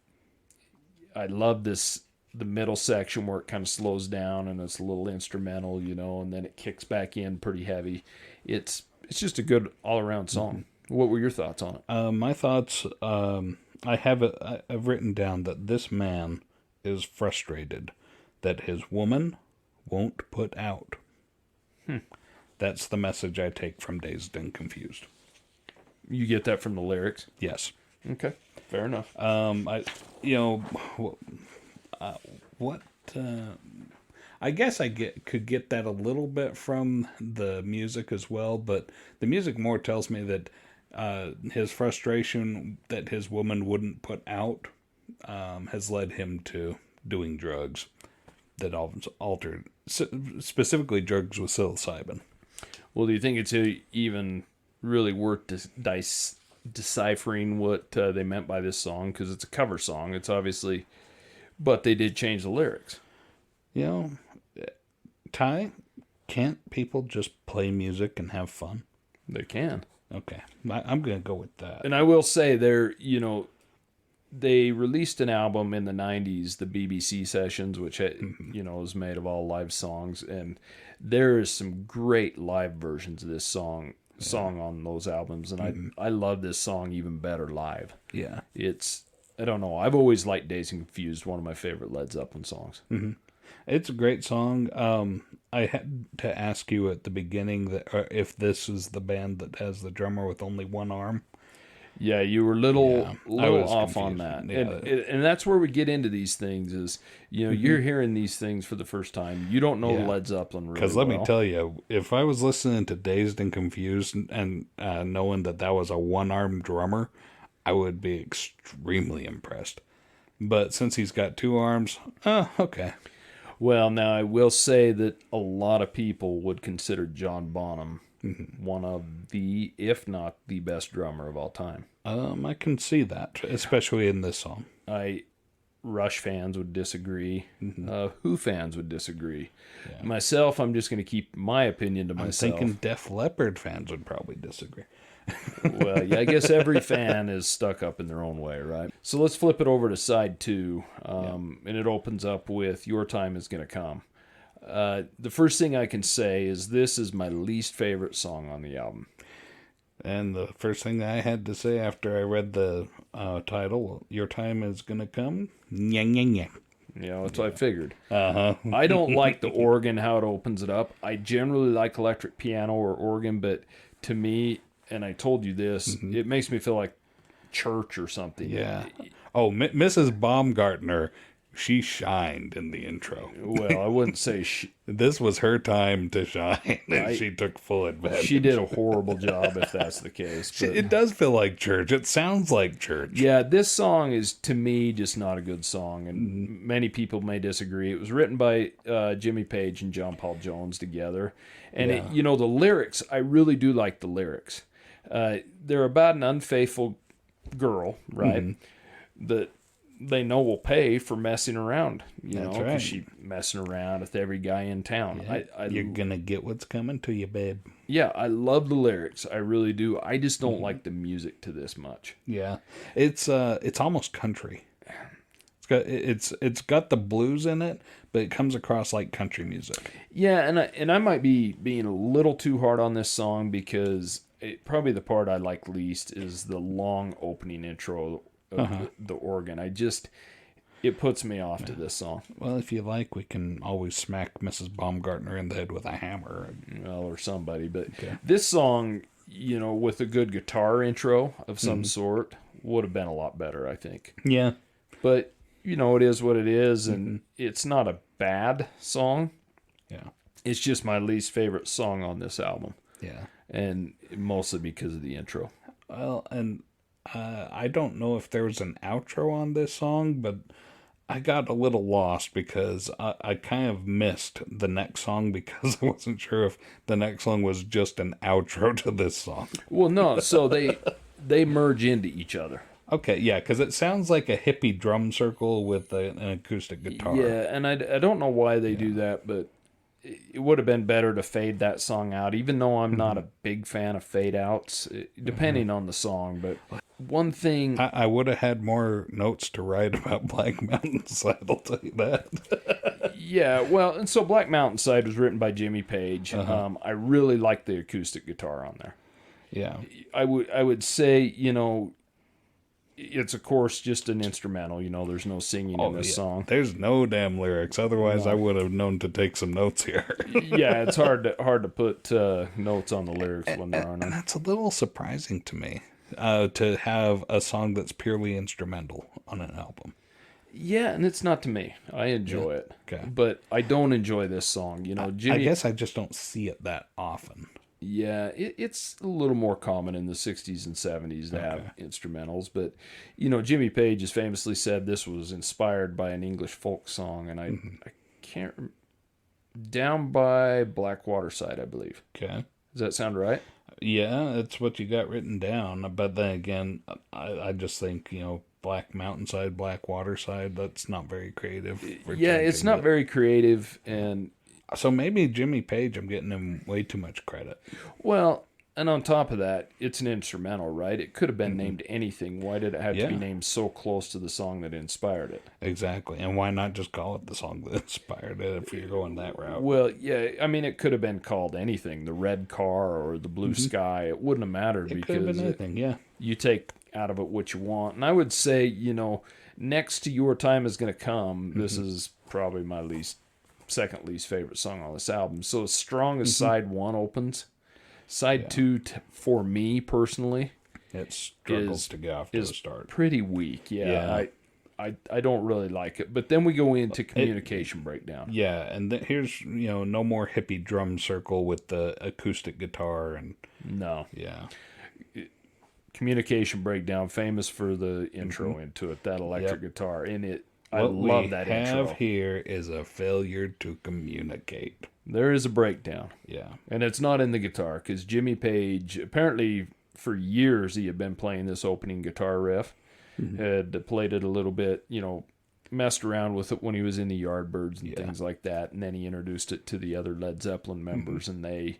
Speaker 1: love the middle section where it kind of slows down and it's a little instrumental, and then it kicks back in pretty heavy. It's just a good all-around song. Mm-hmm. What were your thoughts on it?
Speaker 2: My thoughts, I've written down that this man is frustrated that his woman won't put out. That's the message I take from Dazed and Confused.
Speaker 1: You get that from the lyrics?
Speaker 2: Yes.
Speaker 1: Okay, fair enough.
Speaker 2: I guess could get that a little bit from the music as well, but the music more tells me that his frustration that his woman wouldn't put out has led him to doing drugs that altered, specifically drugs with psilocybin.
Speaker 1: Well, do you think it's even really worth deciphering what they meant by this song? Because it's a cover song. It's obviously... But they did change the lyrics.
Speaker 2: Ty, can't people just play music and have fun?
Speaker 1: They can.
Speaker 2: Okay. I'm going to go with that.
Speaker 1: And I will say they released an album in the 90s, the BBC Sessions, which, is made of all live songs. And there is some great live versions of this song on those albums. And I love this song even better live.
Speaker 2: Yeah.
Speaker 1: I don't know. I've always liked Dazed and Confused, one of my favorite Led Zeppelin songs.
Speaker 2: Mm-hmm. It's a great song. I had to ask you at the beginning if this is the band that has the drummer with only one arm.
Speaker 1: Yeah, you were a little off
Speaker 2: confused
Speaker 1: on that.
Speaker 2: Yeah.
Speaker 1: And that's where we get into these things is, you're hearing these things for the first time. You don't know Led Zeppelin really well.
Speaker 2: Because let me tell you, if I was listening to Dazed and Confused and knowing that was a one-armed drummer, I would be extremely impressed. But since he's got two arms, okay.
Speaker 1: Well, now I will say that a lot of people would consider John Bonham one of the, if not the best drummer of all time.
Speaker 2: I can see that, especially in this song.
Speaker 1: Rush fans would disagree. Who fans would disagree. Yeah. Myself, I'm just going to keep my opinion to myself.
Speaker 2: I'm thinking Def Leppard fans would probably disagree.
Speaker 1: Well, yeah, I guess every fan is stuck up in their own way, right? So let's flip it over to side 2, and it opens up with Your Time Is Gonna Come. The first thing I can say is this is my least favorite song on the album.
Speaker 2: And the first thing I had to say after I read the title, Your Time Is Gonna Come, nyang, nyang, nyang.
Speaker 1: That's what I figured. I don't like the organ, how it opens it up. I generally like electric piano or organ, but to me... And I told you this, it makes me feel like church or something.
Speaker 2: Yeah. Oh, Mrs. Baumgartner, she shined in the intro.
Speaker 1: Well, I wouldn't say
Speaker 2: this was her time to shine, and she took full advantage.
Speaker 1: She did a horrible job, if that's the case. But,
Speaker 2: it does feel like church. It sounds like church.
Speaker 1: Yeah, this song is, to me, just not a good song, and many people may disagree. It was written by Jimmy Page and John Paul Jones together. And, the lyrics, I really do like the lyrics. They're about an unfaithful girl, right? That they know will pay for messing around, because she's messing around with every guy in town.
Speaker 2: Yeah. You're gonna get what's coming to you, babe.
Speaker 1: Yeah, I love the lyrics. I really do. I just don't like the music to this much.
Speaker 2: Yeah, it's almost country. It's got the blues in it, but it comes across like country music.
Speaker 1: Yeah, and I might be being a little too hard on this song because probably the part I like least is the long opening intro of the organ. It puts me off to this song.
Speaker 2: Well, if you like, we can always smack Mrs. Baumgartner in the head with a hammer.
Speaker 1: Well, or somebody. But this song, with a good guitar intro of some sort, would have been a lot better, I think.
Speaker 2: Yeah.
Speaker 1: But, it is what it is, and it's not a bad song.
Speaker 2: Yeah.
Speaker 1: It's just my least favorite song on this album.
Speaker 2: Yeah.
Speaker 1: And mostly because of the intro.
Speaker 2: Well, and I don't know if there was an outro on this song, but I got a little lost because I kind of missed the next song because I wasn't sure if the next song was just an outro to this song.
Speaker 1: Well, no, so they merge into each other.
Speaker 2: Okay, yeah, because it sounds like a hippie drum circle with an acoustic guitar.
Speaker 1: Yeah, and I don't know why they do that, but it would have been better to fade that song out, even though I'm not a big fan of fade outs, depending on the song. But one thing,
Speaker 2: I would have had more notes to write about Black Mountainside, I'll tell you that.
Speaker 1: yeah, well, and so Black Mountainside was written by Jimmy Page. I really like the acoustic guitar on there.
Speaker 2: Yeah.
Speaker 1: I would say, it's of course just an instrumental. There's no singing in this song.
Speaker 2: There's no damn lyrics. Otherwise, I would have known to take some notes here.
Speaker 1: Yeah, it's hard to put notes on the lyrics when there aren't.
Speaker 2: And that's a little surprising to me, to have a song that's purely instrumental on an album.
Speaker 1: Yeah, and it's not to me. I enjoy it.
Speaker 2: Okay.
Speaker 1: But I don't enjoy this song. Jimmy.
Speaker 2: I guess I just don't see it that often.
Speaker 1: Yeah, it's a little more common in the 60s and 70s to have instrumentals. But, Jimmy Page has famously said this was inspired by an English folk song. And I can't Down by Blackwater Side, I believe.
Speaker 2: Okay.
Speaker 1: Does that sound right?
Speaker 2: Yeah, that's what you got written down. But then again, I just think, Black Mountainside, Black Waterside, that's not very creative.
Speaker 1: Yeah, it's not very creative. And
Speaker 2: so maybe Jimmy Page, I'm getting him way too much credit.
Speaker 1: well, and on top of that, it's an instrumental, right? It could have been named anything. Why did it have to be named so close to the song that inspired it?
Speaker 2: Exactly. And why not just call it the song that inspired it if you're going that route?
Speaker 1: Well, yeah, I mean, it could have been called anything, the Red Car or the Blue Sky. It wouldn't have mattered
Speaker 2: It could have
Speaker 1: because
Speaker 2: been anything, yeah.
Speaker 1: you take out of it what you want. And I would say, next to Your Time Is Gonna Come, this is probably my second least favorite song on this album. So as strong as side one opens, side two, for me personally,
Speaker 2: it struggles to get off to a start.
Speaker 1: Pretty weak. Yeah. I don't really like it. But then we go into Communication Breakdown.
Speaker 2: Yeah, and here's, no more hippie drum circle with the acoustic guitar and
Speaker 1: no.
Speaker 2: Yeah.
Speaker 1: Communication Breakdown, famous for the intro into it, that electric guitar. And I love that intro.
Speaker 2: What we have here is a failure to communicate.
Speaker 1: There is a breakdown.
Speaker 2: Yeah.
Speaker 1: And it's not in the guitar, because Jimmy Page, apparently for years he had been playing this opening guitar riff. Had played it a little bit, messed around with it when he was in the Yardbirds and things like that. And then he introduced it to the other Led Zeppelin members, and they,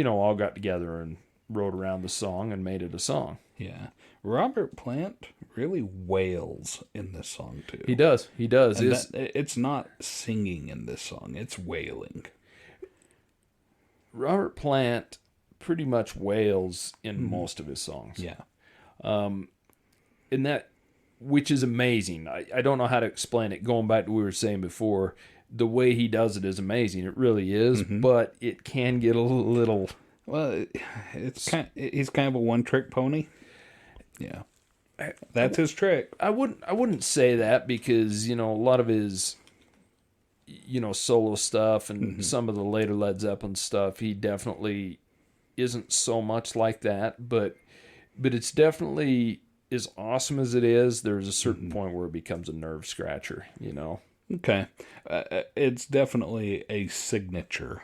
Speaker 1: all got together and wrote around the song and made it a song.
Speaker 2: Yeah. Robert Plant really wails in this song, too.
Speaker 1: He does.
Speaker 2: And it's not singing in this song. It's wailing.
Speaker 1: Robert Plant pretty much wails in most of his songs.
Speaker 2: Yeah.
Speaker 1: And that, which is amazing. I don't know how to explain it. Going back to what we were saying before, the way he does it is amazing. It really is, but it can get a little...
Speaker 2: Well, he's kind of a one-trick pony. Yeah. That's his trick.
Speaker 1: I wouldn't say that, because, a lot of his, solo stuff and some of the later Led Zeppelin stuff, he definitely isn't so much like that, but it's definitely, as awesome as it is, there's a certain point where it becomes a nerve scratcher,
Speaker 2: Okay. It's definitely a signature,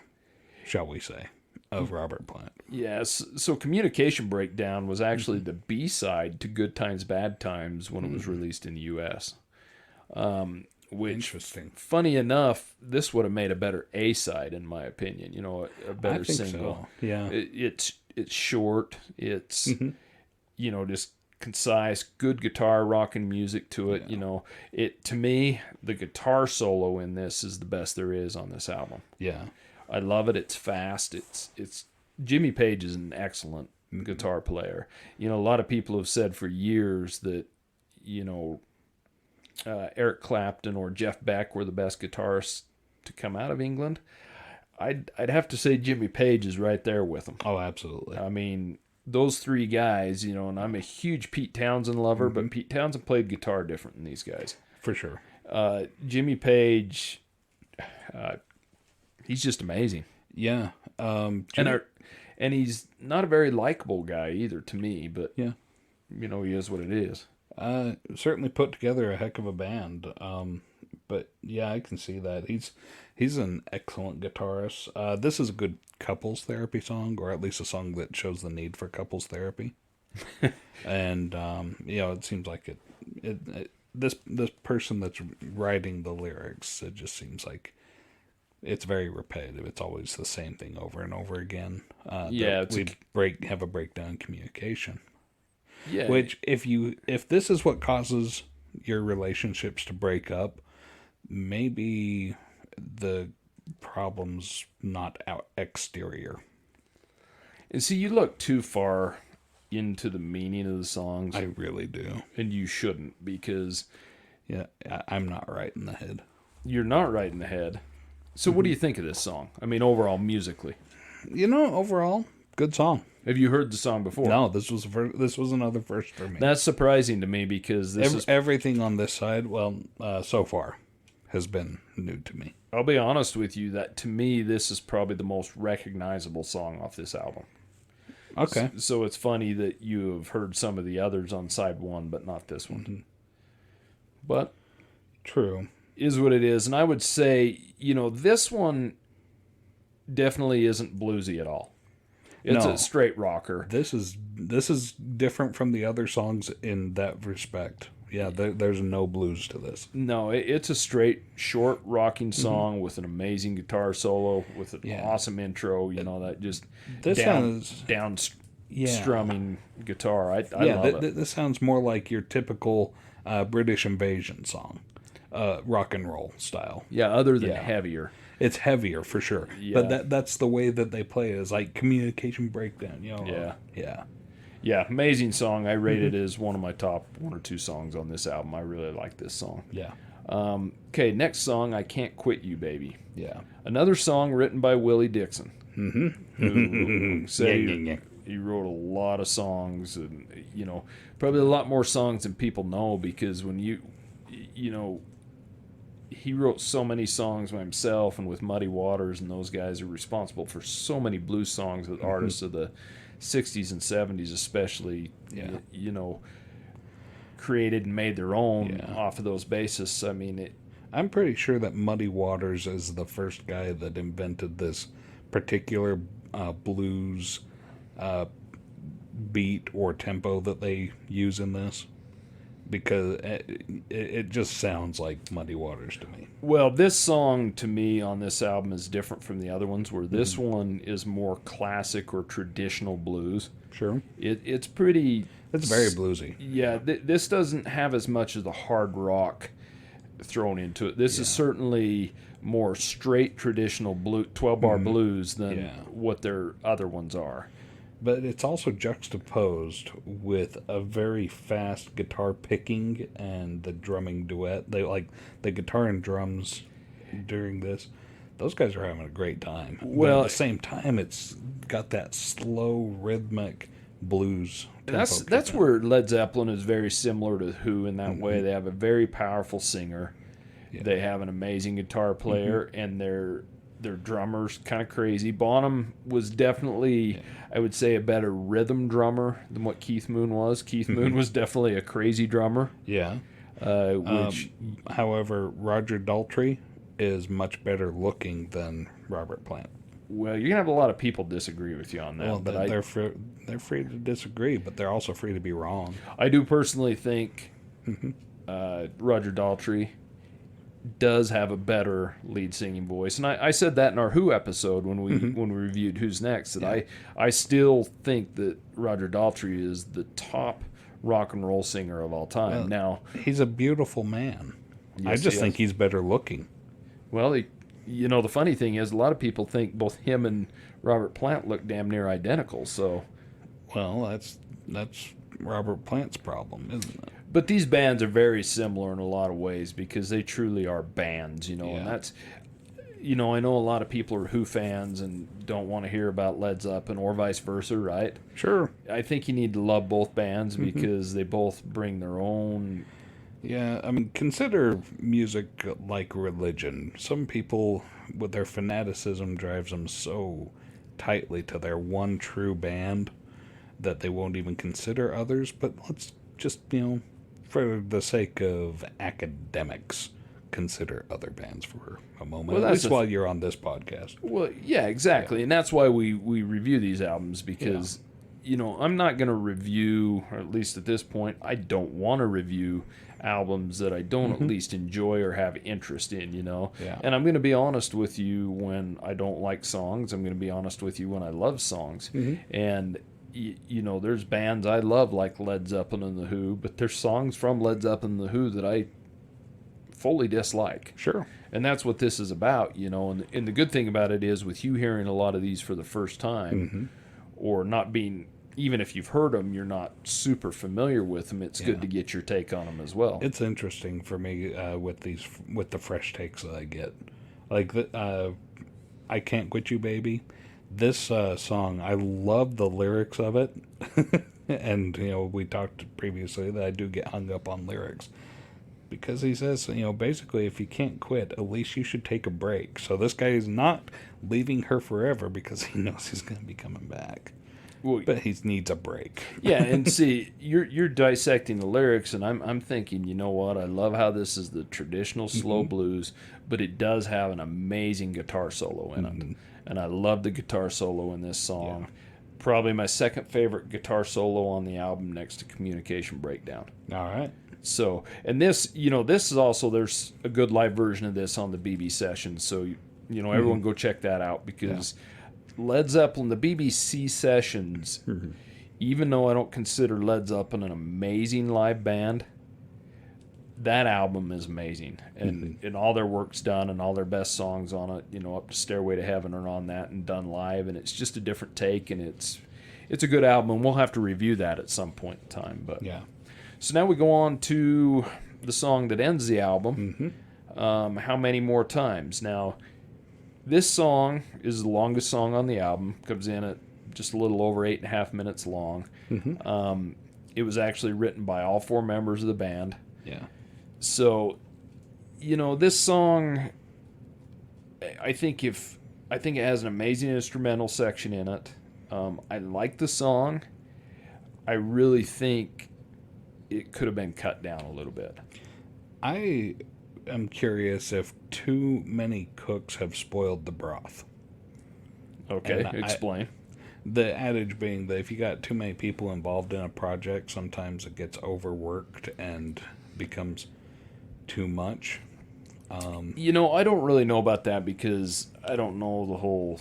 Speaker 2: shall we say, of Robert Plant.
Speaker 1: Yes. So Communication Breakdown was actually the B-side to Good Times, Bad Times when it was released in the U.S. Which,
Speaker 2: interesting.
Speaker 1: Funny enough, this would have made a better A-side, in my opinion. A better single.
Speaker 2: So. Yeah.
Speaker 1: It's short. It's, just concise, good guitar rocking music to it. To me, the guitar solo in this is the best there is on this album.
Speaker 2: Yeah.
Speaker 1: I love it. It's fast. It's Jimmy Page is an excellent guitar player. A lot of people have said for years that, Eric Clapton or Jeff Beck were the best guitarists to come out of England. I'd have to say Jimmy Page is right there with them.
Speaker 2: Oh, absolutely.
Speaker 1: I mean, those three guys, and I'm a huge Pete Townsend lover, but Pete Townsend played guitar different than these guys.
Speaker 2: For sure.
Speaker 1: Jimmy Page... he's just amazing.
Speaker 2: Yeah.
Speaker 1: And he's not a very likable guy either to me, but
Speaker 2: yeah,
Speaker 1: he is what it is.
Speaker 2: Certainly put together a heck of a band. But yeah, I can see that. He's an excellent guitarist. This is a good couples therapy song, or at least a song that shows the need for couples therapy. And it seems like this person that's writing the lyrics, it just seems like it's very repetitive. It's always the same thing over and over again.
Speaker 1: Yeah,
Speaker 2: Have a breakdown in communication.
Speaker 1: yeah.
Speaker 2: Which, if this is what causes your relationships to break up, maybe the problem's not out exterior.
Speaker 1: And see, you look too far into the meaning of the songs,
Speaker 2: I really do.
Speaker 1: and you shouldn't, because
Speaker 2: Yeah, I'm not right in the head.
Speaker 1: you're not right in the head. So, what do you think of this song? I mean, overall, musically,
Speaker 2: Overall, good song.
Speaker 1: have you heard the song before?
Speaker 2: No, this was another first for me.
Speaker 1: That's surprising to me because this is.
Speaker 2: Everything on this side, so far, has been new to me.
Speaker 1: I'll be honest with you that to me, this is probably the most recognizable song off this album.
Speaker 2: Okay.
Speaker 1: So it's funny that you have heard some of the others on side one, but not this one.
Speaker 2: Mm-hmm.
Speaker 1: But
Speaker 2: True.
Speaker 1: is what it is. And I would say, this one definitely isn't bluesy at all. It's
Speaker 2: No.
Speaker 1: a straight rocker.
Speaker 2: This is different from the other songs in that respect. Yeah, there's no blues to this.
Speaker 1: No, it's a straight, short rocking song with an amazing guitar solo, with an awesome intro, that just
Speaker 2: This sounds
Speaker 1: strumming guitar. I love it.
Speaker 2: This sounds more like your typical British invasion song, rock and roll style.
Speaker 1: Yeah, other than heavier.
Speaker 2: It's heavier for sure,
Speaker 1: Yeah.
Speaker 2: but that's the way that they play it, is like communication breakdown.
Speaker 1: Yeah. Yeah, amazing song. I rate it as one of my top one or two songs on this album. I really like this song.
Speaker 2: Yeah.
Speaker 1: Okay, next song, I Can't Quit You, Baby.
Speaker 2: Yeah.
Speaker 1: Another song written by Willie Dixon. Who said
Speaker 2: Yeah.
Speaker 1: he wrote a lot of songs, and probably a lot more songs than people know, because when he wrote so many songs by himself, and with Muddy Waters, and those guys are responsible for so many blues songs that artists of the 60s and 70s especially created and made their own off of those bases. I mean,
Speaker 2: I'm pretty sure that Muddy Waters is the first guy that invented this particular blues beat or tempo that they use in this, because it just sounds like Muddy Waters to me.
Speaker 1: well, this song to me on this album is different from the other ones, where this one is more classic or traditional blues.
Speaker 2: Sure.
Speaker 1: It's pretty...
Speaker 2: It's very bluesy.
Speaker 1: Yeah, this doesn't have as much of the hard rock thrown into it. This is certainly more straight traditional 12-bar blues than what their other ones are.
Speaker 2: But it's also juxtaposed with a very fast guitar picking and the drumming duet. They like the guitar and drums during this. Those guys are having a great time.
Speaker 1: Well,
Speaker 2: but at the same time, it's got that slow rhythmic blues.
Speaker 1: That's where Led Zeppelin is very similar to Who in that way. They have a very powerful singer. Yeah. They have an amazing guitar player, and their drummer's kind of crazy. Bonham was definitely, I would say, a better rhythm drummer than what Keith Moon was. Keith Moon was definitely a crazy drummer.
Speaker 2: Yeah. However, Roger Daltrey is much better looking than Robert Plant.
Speaker 1: Well, you're gonna have a lot of people disagree with you on that.
Speaker 2: Well, but they're free to disagree, but they're also free to be wrong.
Speaker 1: I do personally think Roger Daltrey does have a better lead singing voice, and I said that in our Who episode when we reviewed Who's Next, that I still think that Roger Daltrey is the top rock and roll singer of all time.
Speaker 2: Well,
Speaker 1: now,
Speaker 2: he's a beautiful man.
Speaker 1: Yes,
Speaker 2: I just think he's better looking.
Speaker 1: Well, the funny thing is, a lot of people think both him and Robert Plant look damn near identical. So,
Speaker 2: well, that's Robert Plant's problem, isn't it?
Speaker 1: But these bands are very similar in a lot of ways, because they truly are bands, and that's, I know a lot of people are Who fans and don't want to hear about Led Zeppelin, or vice versa, right?
Speaker 2: Sure.
Speaker 1: I think you need to love both bands because they both bring their own.
Speaker 2: Yeah, I mean, consider music like religion. Some people, with their fanaticism, drives them so tightly to their one true band that they won't even consider others. But let's just, for the sake of academics, consider other bands for a moment.
Speaker 1: Well,
Speaker 2: at least while you're on this podcast.
Speaker 1: Well, yeah, exactly. And that's why we review these albums, because, I'm not going to review, or at least at this point, I don't want to review albums that I don't at least enjoy or have interest in, you know.
Speaker 2: Yeah.
Speaker 1: And I'm going to be honest with you when I don't like songs. I'm going to be honest with you when I love songs. And you know, there's bands I love like Led Zeppelin and The Who, but there's songs from Led Zeppelin and The Who that I fully dislike.
Speaker 2: Sure.
Speaker 1: And that's what this is about, you know. And the good thing about it is, with you hearing a lot of these for the first time, or not being, even if you've heard them, you're not super familiar with them, it's good to get your take on them as well.
Speaker 2: It's interesting for me with the fresh takes that I get. Like, I Can't Quit You, Baby. This song, I love the lyrics of it. And, you know, we talked previously that I do get hung up on lyrics. Because he says, you know, basically, if you can't quit, at least you should take a break. So this guy is not leaving her forever because he knows he's going to be coming back.
Speaker 1: Well,
Speaker 2: But he needs a break.
Speaker 1: yeah, and see, you're dissecting the lyrics, and I'm thinking, you know what? I love how this is the traditional slow blues, but it does have an amazing guitar solo in it, and I love the guitar solo in this song.
Speaker 2: Yeah.
Speaker 1: Probably my second favorite guitar solo on the album, next to Communication Breakdown.
Speaker 2: All right.
Speaker 1: So, and this, you know, this is also, there's a good live version of this on the BB sessions. So, you know, everyone go check that out, because Led Zeppelin, the BBC sessions, even though I don't consider Led Zeppelin an amazing live band, that album is amazing. And all their work's done, and all their best songs on it, you know, up to Stairway to Heaven are on that and done live. And it's just a different take, and it's a good album. And we'll have to review that at some point in time. But
Speaker 2: Yeah.
Speaker 1: so now we go on to the song that ends the album, How Many More Times. Now, this song is the longest song on the album, comes in at just a little over 8.5 minutes long. It was actually written by all 4 members of the band.
Speaker 2: Yeah.
Speaker 1: So, you know, this song, I think it has an amazing instrumental section in it. I like the song. I really think it could have been cut down a little bit.
Speaker 2: I am curious if too many cooks have spoiled the broth.
Speaker 1: Okay,
Speaker 2: And
Speaker 1: explain.
Speaker 2: The adage being that if you got too many people involved in a project, sometimes it gets overworked and becomes too much.
Speaker 1: You know, I don't really know about that, because I don't know the whole,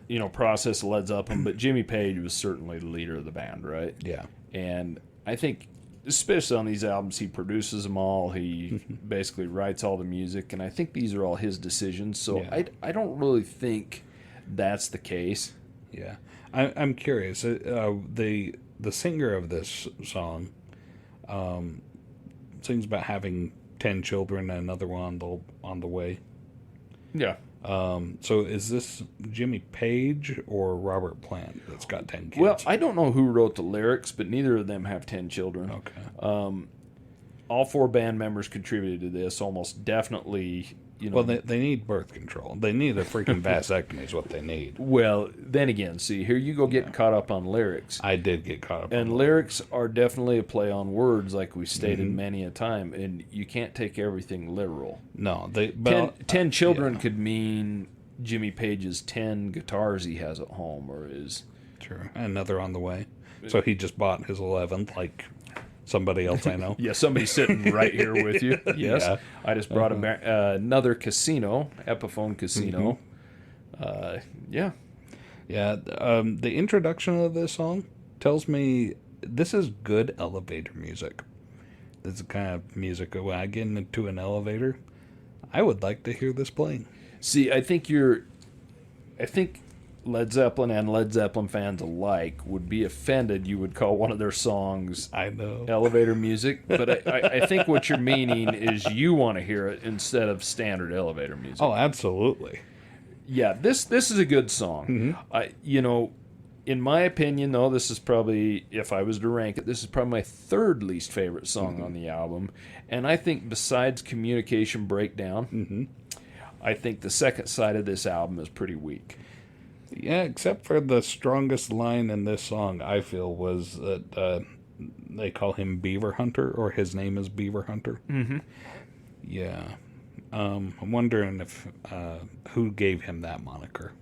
Speaker 1: you know, process of Led Zeppelin, but Jimmy Page was certainly the leader of the band, right?
Speaker 2: Yeah.
Speaker 1: And I think, especially on these albums, he produces them all. He basically writes all the music, and I think these are all his decisions. So
Speaker 2: Yeah.
Speaker 1: I don't really think that's the case.
Speaker 2: Yeah. I'm curious. The singer of this song sings about having 10 children and another one on the way.
Speaker 1: Yeah.
Speaker 2: So is this Jimmy Page or Robert Plant that's got 10 kids?
Speaker 1: Well, I don't know who wrote the lyrics, but neither of them have 10 children.
Speaker 2: Okay.
Speaker 1: All 4 band members contributed to this, almost definitely. You know,
Speaker 2: Well, they need birth control. They need a freaking vasectomy is what they need.
Speaker 1: well, then again, see, here you go getting caught up on lyrics.
Speaker 2: I did get caught up.
Speaker 1: And lyrics are definitely a play on words, like we stated many a time, and you can't take everything literal.
Speaker 2: No,
Speaker 1: 10 children could mean Jimmy Page's 10 guitars he has at home, or his...
Speaker 2: True. Another on the way. So he just bought his 11th, like somebody else I know.
Speaker 1: Yeah, somebody's sitting right here with you. Yes.
Speaker 2: Yeah.
Speaker 1: I just brought another casino, Epiphone Casino. Yeah.
Speaker 2: Yeah. The introduction of this song tells me this is good elevator music. This is the kind of music that when I get into an elevator, I would like to hear this playing.
Speaker 1: See, I think Led Zeppelin and Led Zeppelin fans alike would be offended you would call one of their songs
Speaker 2: I know.
Speaker 1: elevator music, but I think what you're meaning is you want to hear it instead of standard elevator music.
Speaker 2: Oh, absolutely.
Speaker 1: Yeah, this is a good song. You know, in my opinion, though, this is probably, if I was to rank it, this is probably my 3rd least favorite song on the album. And I think besides Communication Breakdown, I think the second side of this album is pretty weak.
Speaker 2: Yeah, except for the strongest line in this song, I feel, was that they call him Beaver Hunter, or his name is Beaver Hunter. Yeah. I'm wondering if who gave him that moniker.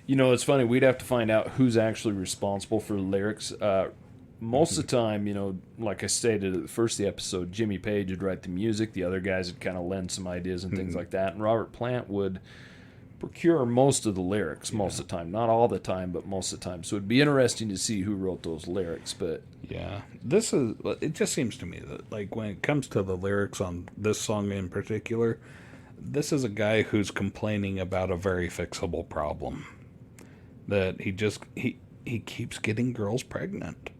Speaker 1: You know, it's funny. We'd have to find out who's actually responsible for the lyrics. most of the time, like I stated at the first of the episode, Jimmy Page would write the music. The other guys would kind of lend some ideas and things like that. And Robert Plant would procure most of the lyrics most of the time. Not all the time, but most of the time. So it'd be interesting to see who wrote those lyrics. But
Speaker 2: yeah, it just seems to me that, like, when it comes to the lyrics on this song in particular, this is a guy who's complaining about a very fixable problem. That he keeps getting girls pregnant.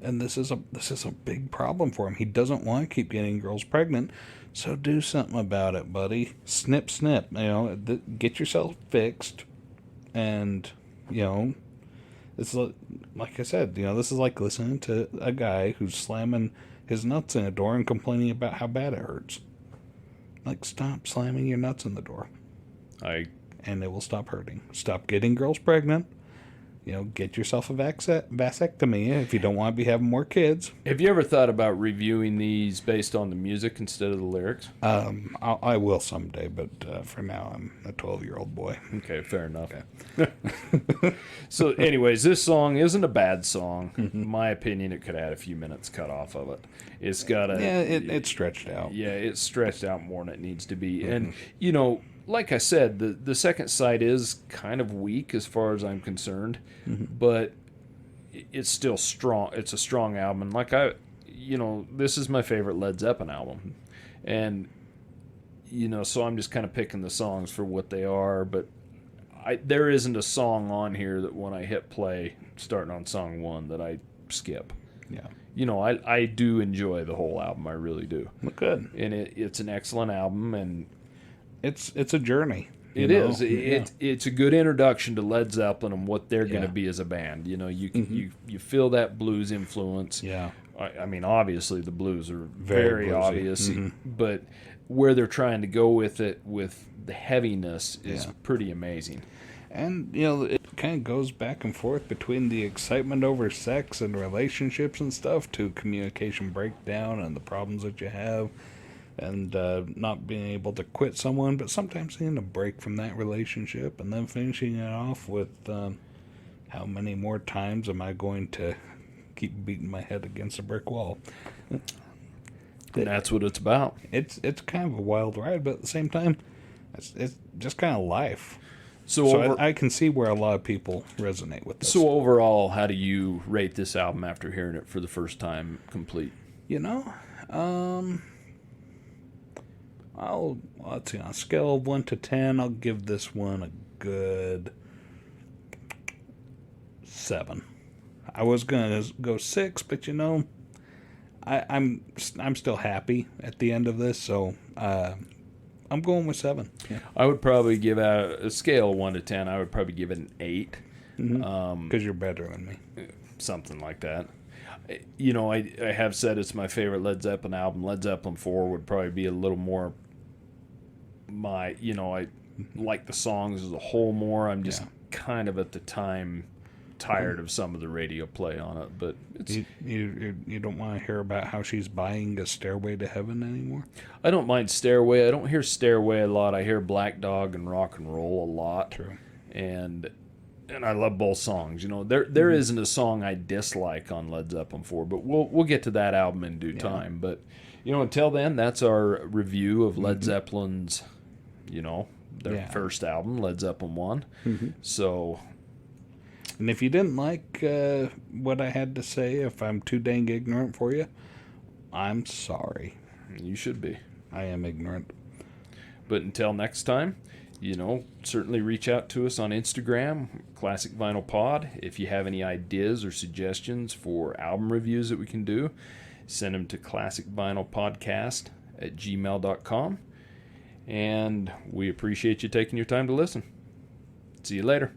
Speaker 2: And this is a big problem for him. He doesn't want to keep getting girls pregnant, so do something about it, buddy. Snip, snip. Get yourself fixed, and it's like I said. This is like listening to a guy who's slamming his nuts in a door and complaining about how bad it hurts. Like, stop slamming your nuts in the door, and it will stop hurting. Stop getting girls pregnant. Get yourself a vasectomy if you don't want to be having more kids.
Speaker 1: Have you ever thought about reviewing these based on the music instead of the lyrics?
Speaker 2: I will someday, but for now, I'm a 12-year-old boy.
Speaker 1: Okay, fair enough. Okay. So, anyways, this song isn't a bad song. In my opinion, it could add a few minutes cut off of it. It's got a...
Speaker 2: Yeah, it's stretched out.
Speaker 1: Yeah, it's stretched out more than it needs to be. And, like I said, the second side is kind of weak as far as I'm concerned, but it's still strong. It's a strong album. And like this is my favorite Led Zeppelin album. And, so I'm just kind of picking the songs for what they are, but there isn't a song on here that when I hit play, starting on song 1, that I skip.
Speaker 2: Yeah.
Speaker 1: I do enjoy the whole album. I really do.
Speaker 2: Good.
Speaker 1: And it's an excellent album, and
Speaker 2: it's a journey.
Speaker 1: It is. It's a good introduction to Led Zeppelin and what they're going to be as a band. You feel that blues influence.
Speaker 2: Yeah.
Speaker 1: I mean, obviously the blues are very obvious,
Speaker 2: Mm-hmm.
Speaker 1: but where they're trying to go with it, with the heaviness, is pretty amazing.
Speaker 2: And, it kind of goes back and forth between the excitement over sex and relationships and stuff to communication breakdown and the problems that you have. And not being able to quit someone, but sometimes needing a break from that relationship, and then finishing it off with how many more times am I going to keep beating my head against a brick wall?
Speaker 1: And that's what it's about.
Speaker 2: It's kind of a wild ride, but at the same time, it's just kind of life.
Speaker 1: So
Speaker 2: I can see where a lot of people resonate with this.
Speaker 1: So overall, how do you rate this album after hearing it for the first time complete?
Speaker 2: Let's see, on a scale of 1 to 10, I'll give this one a good 7. I was gonna go 6, but I'm still happy at the end of this, so I'm going with 7. Yeah.
Speaker 1: I would probably give out a scale of 1 to 10. I would probably give it an 8.
Speaker 2: Because you're better than me.
Speaker 1: Something like that. I have said it's my favorite Led Zeppelin album. Led Zeppelin 4 would probably be a little more I like the songs as a whole more. I'm just kind of at the time tired of some of the radio play on it, but it's
Speaker 2: you don't want to hear about how she's buying a Stairway to Heaven anymore?
Speaker 1: I don't mind Stairway. I don't hear Stairway a lot. I hear Black Dog and Rock and Roll a lot.
Speaker 2: True.
Speaker 1: And I love both songs. There isn't a song I dislike on Led Zeppelin 4, but we'll get to that album in due time. But until then, that's our review of Led Zeppelin's their first album, Led Zeppelin 1. So,
Speaker 2: and if you didn't like what I had to say, if I'm too dang ignorant for you, I'm sorry.
Speaker 1: You should be.
Speaker 2: I am ignorant.
Speaker 1: But until next time, certainly reach out to us on Instagram, Classic Vinyl Pod. If you have any ideas or suggestions for album reviews that we can do, send them to classicvinylpodcast@gmail.com. And we appreciate you taking your time to listen. See you later.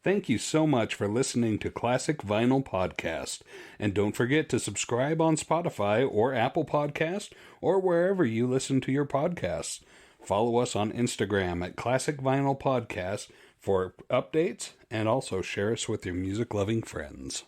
Speaker 2: Thank you so much for listening to Classic Vinyl Podcast. And don't forget to subscribe on Spotify or Apple Podcast or wherever you listen to your podcasts. Follow us on Instagram at Classic Vinyl Podcast for updates, and also share us with your music-loving friends.